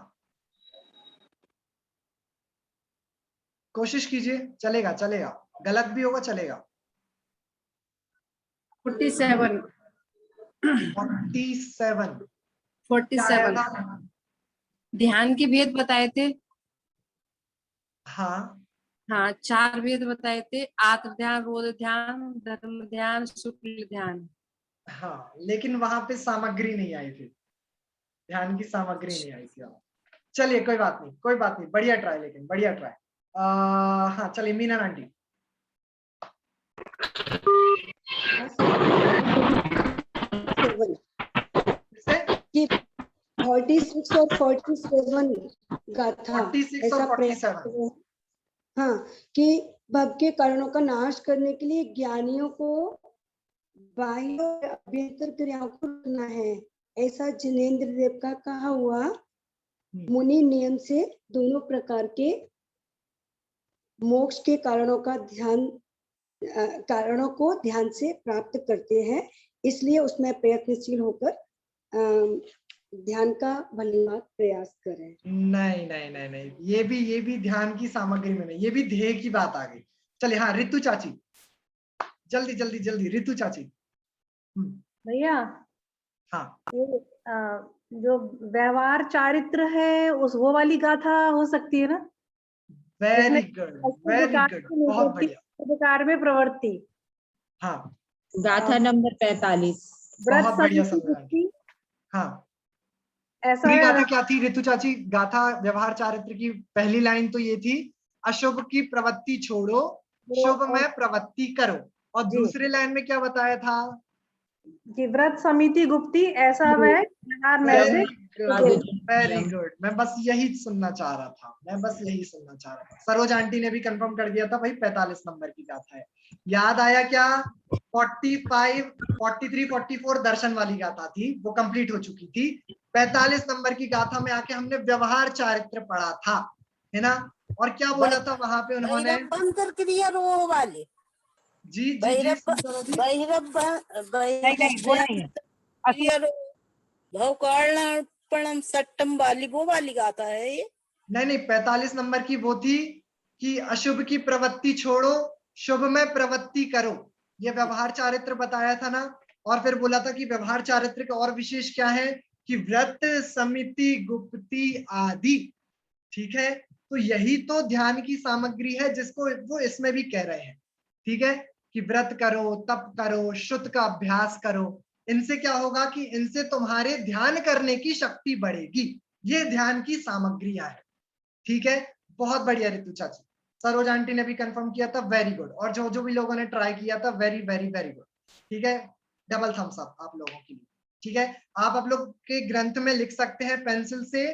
कोशिश कीजिए, चलेगा, गलत भी होगा चलेगा। 47 ध्यान के भेद बताए थे। हाँ 4 भेद बताए थे, आत्म ध्यान, रोध ध्यान, धर्म ध्यान, शुक्ल ध्यान। हाँ लेकिन वहां पे सामग्री नहीं आई थी, ध्यान की सामग्री नहीं आई थी। चलिए कोई बात नहीं, बढ़िया ट्राई, लेकिन बढ़िया ट्राई। हाँ चलिए मीना आंटी। कि 46 और 47 गाथा 46 और 47 हाँ कि भव के कारणों का नाश करने के लिए ज्ञानियों को बाह्य और अभ्यंतर क्रियाओं को रखना है, ऐसा जिनेन्द्र देव का कहा हुआ। मुनि नियम से दोनों प्रकार के मोक्ष के कारणों को ध्यान से प्राप्त करते हैं, इसलिए उसमें प्रयत्नशील होकर ध्यान का भलीभांति प्रयास करें। नहीं, ये भी ध्यान की सामग्री में नहीं, ये भी ध्येय की बात आ गई। चलिए हाँ ऋतु चाची, जल्दी ऋतु चाची। भैया हाँ जो व्यवहार चारित्र है वो वाली गाथा हो सकती है ना? वेरी गुड, बहुत बढ़िया। प्रकार में प्रवृत्ति। हाँ गाथा नंबर 45 बहुत बढ़िया समझा। हाँ ऐसा पूरी गाथा क्या थी ऋतु चाची? गाथा व्यवहार चारित्र की पहली लाइन तो ये थी, अशुभ की प्रवृत्ति छोड़ो, शुभ में प्रवृत्ति करो। और दूसरी लाइन में क्या बताया था कि व्रत समिति गुप्ती ऐसा वह वेरी गुड। मैं बस यही सुनना चाह रहा था। सरोज आंटी ने भी कंफर्म कर दिया था भाई 45 नंबर की गाथा है। याद आया क्या? 45, 43, 44 दर्शन वाली गाथा थी, वो कंप्लीट हो चुकी थी। 45 नंबर की गाथा में आके हमने व्यवहार चारित्र पढ़ा था, है ना? और क्या बोला था वहां पे उन्होंने? क्रिया रो वाले जी भवकारणम सट्टम वाली वो वाली गाथा है ये? नहीं 45 नंबर की वो थी कि अशुभ की प्रवृत्ति छोड़ो, शुभ में प्रवृत्ति करो। ये व्यवहार चारित्र बताया था ना। और फिर बोला था कि व्यवहार चारित्र का और विशेष क्या है कि व्रत समिति गुप्ती आदि। ठीक है, तो यही तो ध्यान की सामग्री है जिसको वो इसमें भी कह रहे हैं। ठीक है, कि व्रत करो, तप करो, शुद्ध का अभ्यास करो। इनसे क्या होगा कि इनसे तुम्हारे ध्यान करने की शक्ति बढ़ेगी। ये ध्यान की सामग्रियां है। ठीक है, बहुत बढ़िया ऋतु चाची। सरोज आंटी ने भी कंफर्म किया था, वेरी गुड। और जो भी लोगों ने ट्राई किया था, वेरी वेरी वेरी गुड। ठीक है, डबल थम्स अप आप लोगों के लिए। ठीक है, आप लोग के ग्रंथ में लिख सकते हैं पेंसिल से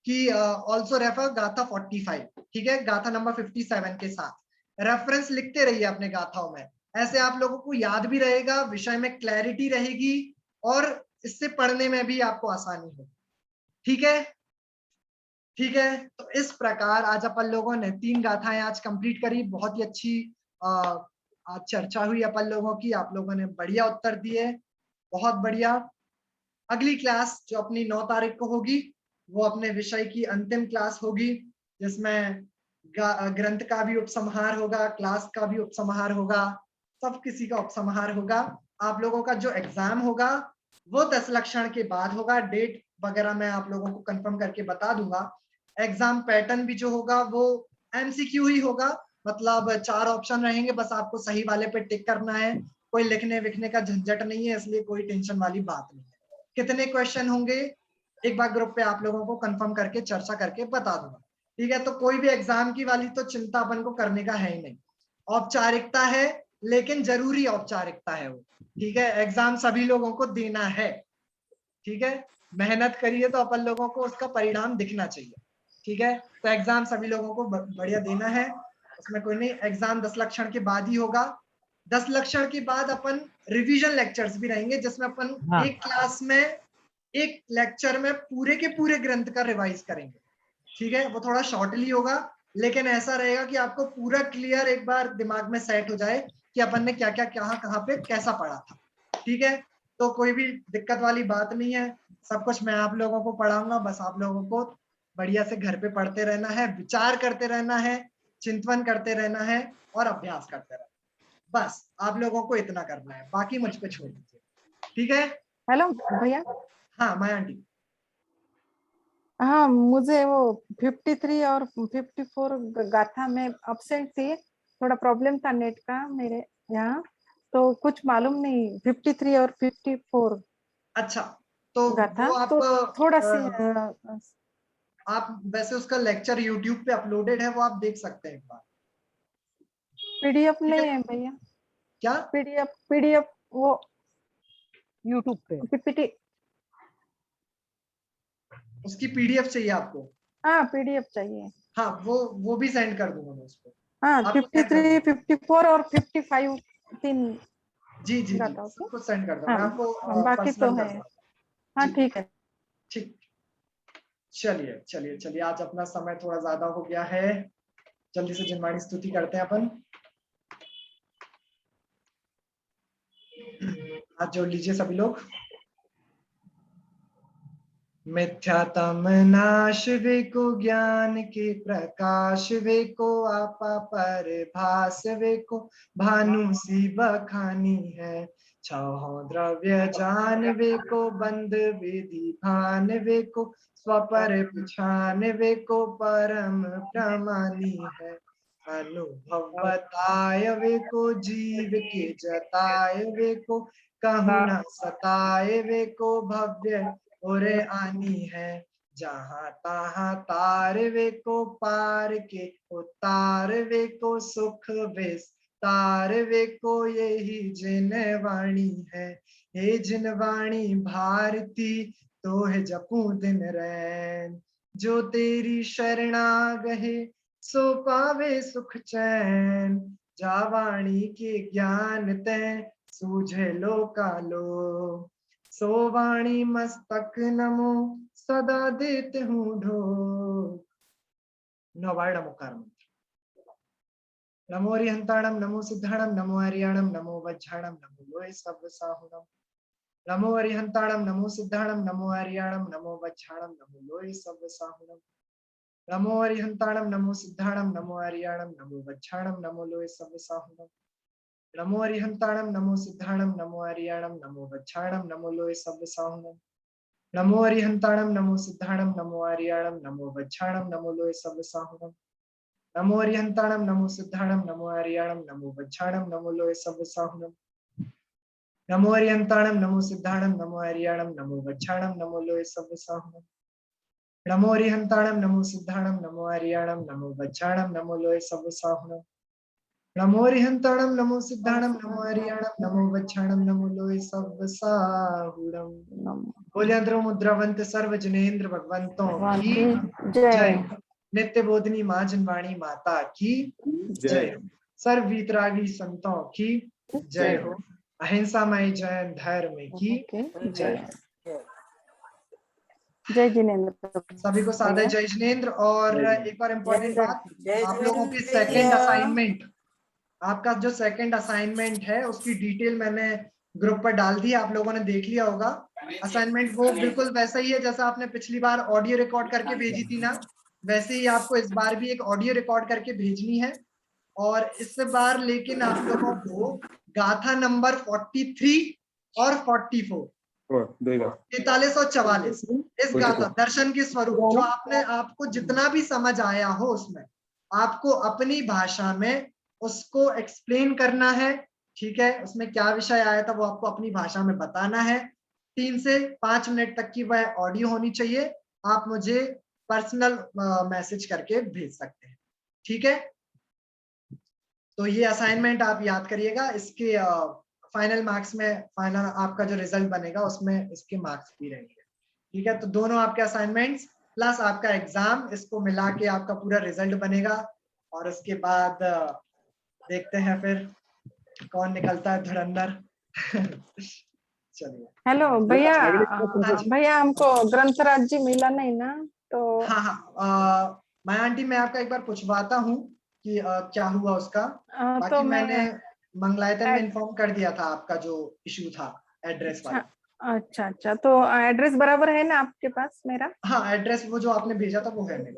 कि ऑल्सो रेफर गाथा 45। ठीक है, गाथा नंबर 57 के साथ रेफरेंस लिखते रहिए अपने गाथाओं में। ऐसे आप लोगों को याद भी रहेगा, विषय में क्लैरिटी रहेगी और इससे पढ़ने में भी आपको आसानी होगी। ठीक है, ठीक है। तो इस प्रकार आज अपन लोगों ने 3 गाथाएं आज कंप्लीट करी। बहुत ही अच्छी आज चर्चा हुई अपन लोगों की, आप लोगों ने बढ़िया उत्तर दिए, बहुत बढ़िया। अगली क्लास जो अपनी 9 तारीख को होगी वो अपने विषय की अंतिम क्लास होगी, जिसमें ग्रंथ का भी उपसंहार होगा, क्लास का भी उपसंहार होगा, सब किसी का उपसंहार होगा। आप लोगों का जो एग्जाम होगा वो 10 लक्षण के बाद होगा। डेट वगैरह मैं आप लोगों को कंफर्म करके बता दूंगा। एग्जाम पैटर्न भी जो होगा वो एमसीक्यू ही होगा, मतलब 4 ऑप्शन रहेंगे, बस आपको सही वाले पे टिक करना है। कोई लिखने विखने का झंझट नहीं है, इसलिए कोई टेंशन वाली बात नहीं है। कितने क्वेश्चन होंगे एक बार ग्रुप पे आप लोगों को कंफर्म करके चर्चा करके बता दूंगा, ठीक है। तो कोई भी एग्जाम की वाली तो चिंता अपन को करने का है ही नहीं। औपचारिकता है, लेकिन जरूरी औपचारिकता है वो, ठीक है। एग्जाम सभी लोगों को देना है, ठीक है। मेहनत करिए तो अपन लोगों को उसका परिणाम दिखना चाहिए, ठीक है। तो एग्जाम सभी लोगों को बढ़िया देना है, उसमें कोई नहीं। एग्जाम 10 लक्षण के बाद ही होगा। 10 लक्षण के बाद अपन रिवीजन लेक्चर्स भी रहेंगे, जिसमें अपन एक क्लास में एक लेक्चर में पूरे के पूरे ग्रंथ का रिवाइज करेंगे, ठीक है। वो थोड़ा शॉर्टली होगा, लेकिन ऐसा रहेगा कि आपको पूरा क्लियर एक बार दिमाग में सेट हो जाए कि अपन ने क्या क्या कहाँ पे कैसा पढ़ा था, ठीक है। तो कोई भी दिक्कत वाली बात नहीं है, सब कुछ मैं आप लोगों को पढ़ाऊंगा। बस आप लोगों को बढ़िया से घर पे पढ़ते रहना है, विचार करते रहना है, चिंतन करते रहना है और अभ्यास करते रहना है। बस आप लोगों को इतना करना है, बाकी मुझ पे छोड़ दीजिए, ठीक है। हेलो भैया। हाँ माया आंटी। हाँ, मुझे वो 53 और 54 गाथा में अब्सेंट थी, थोड़ा प्रॉब्लम था नेट का मेरे यहाँ, तो कुछ मालूम नहीं 53 और 54 अच्छा, तो गाथा, वो आप तो थोड़ा सी आप वैसे उसका लेक्चर यूट्यूब पे अपलोडेड है, वो आप देख सकते हैं एक बार। पीडीएफ नहीं है भैया? क्या पीडीएफ वो यूट्यूब पे पीपीटी, उसकी पीडीएफ चाहिए आपको? हाँ पीडीएफ चाहिए। हाँ वो भी सेंड कर दूंगा मैं उसको। हाँ 53, 54 और 55 3 जी जी गाथा सब कुछ सेंड कर दूंगा। हाँ, मैं आपको बाकी तो है। हाँ ठीक है, ठीक। चलिए चलिए चलिए, आज अपना समय थोड़ा ज्यादा हो गया है, जल्दी से जिनवाणी स्तुति करते हैं अपन। हाथ जोड़ लीजिए सभी लोग। मिथ्यातम नाश वे को ज्ञान के प्रकाश वे को आपा पर भास वे को भानु सी बखानी है। छहो द्रव्य जान वे को बंद विधि भान वे को स्वपर पछान वे को परम प्रमानी है। अनुभव बताय वे को जीव के जताय वे को कहु न सताए वे को भव्य और आनी है। जहाँ तहाँ तार वे को पार के उतार वे को सुख विस्तार वे को यही जिनवाणी है। हे जिनवाणी भारती तो है जपू दिन रैन। जो तेरी शरणा गहे सो पावे सुख चैन। जावाणी के ज्ञान तै सूझे लोकालो। सो वाणी मस्तक नमो सदा देते हूँ ढोक। नवाड़ नमोकार मंत्र। नमो अरिहंताणम नमो सिद्धाणम नमो हरियाणम नमो वज्झाणम नमो लोय सब साहुणम। नमो अरिहंताणम नमो सिद्धाणम नमो हरियाणम नमो वज्झाणम नमो लोय सब साहुणम। नमो अरिहंताणम नमो सिद्धाणम नमो हरियाणम नमो वज्झाणम नमो लोय सब साहुणम। नमो अरिहंताणम नमो सिद्धाणम नमो हरियाणम नमो वज्झाणम नमो लोय सब साहुणम। नमो अरिहंताणम नमो सिद्धाणम नमो हरियाणम नमो वज्झाणम नमो लोय सब साहुणम। नमो अरिहंताणम नमो सिद्धाणम नमो हरियाणम नमो वज्झाणम नमो लोय सब साहुणम। नमो अरिहंताणम नमो सिद्धाणम नमो हरियाणम नमो वज्झाणम नमो लोय सब साहुणम। नमो अरिहंताणम नमो सिद्धाणम नमो हरियाणम नमो वज्झाणम नमो लोय सब साहुणम। नमो अरिहंताणम नमो सिद्धाणम नमो हरियाणम नमो वज्झाणम नमो लोय सब साहुणम। बोलिए मुद्रावंत सर्व जनेन्द्र भगवंतों की जय। नित्य बोधनी माँ जिनवाणी माता की जय। सर्व वीतरागी संतों की जय हो। अहिंसामय जैन धर्म की जय। जय जिनेन्द्र। सभी को सादर जय जिनेन्द्र। और एक बार इम्पोर्टेंट बात, आप लोगों की सेकंड असाइनमेंट आपका जो सेकंड असाइनमेंट है उसकी डिटेल मैंने ग्रुप पर डाल दी, आप लोगों ने देख लिया होगा। असाइनमेंट वो बिल्कुल वैसा ही है जैसा आपने पिछली बार ऑडियो रिकॉर्ड करके भेजी थी ना, वैसे ही आपको इस बार भी एक ऑडियो रिकॉर्ड करके भेजनी है। और इस बार लेकिन आप लोगों को गाथा नंबर 43 और 44 43 और 44 इस गाथा दर्शन के स्वरूप जो आपको जितना भी समझ आया हो उसमें आपको अपनी भाषा में उसको एक्सप्लेन करना है। ठीक है, उसमें क्या विषय आया था वो आपको अपनी भाषा में बताना है। 3 से 5 मिनट तक की वह ऑडियो होनी चाहिए। आप मुझे पर्सनल मैसेज करके भेज सकते हैं। ठीक है, तो ये असाइनमेंट आप याद करिएगा। इसके फाइनल मार्क्स में फाइनल आपका जो रिजल्ट बनेगा उसमें इसके मार्क्स भी रहेंगे। ठीक है, तो दोनों आपके असाइनमेंट्स प्लस आपका एग्जाम, इसको मिला के आपका पूरा रिजल्ट बनेगा। और उसके बाद देखते हैं फिर कौन निकलता है धुरंधर। चलिए। हेलो भैया, हाँ जी। भैया हमको ग्रंथराज जी मिला नहीं ना, तो हाँ, माया आंटी मैं आपका एक बार पूछवाता हूँ कि क्या हुआ उसका। बाकी तो मैंने मंगलायतन में एड- इन्फॉर्म कर दिया था आपका जो इशू था एड्रेस वाला। अच्छा, तो एड्रेस बराबर है ना आपके पास मेरा? हाँ, एड्रेस वो जो आपने भेजा था वो है मेरे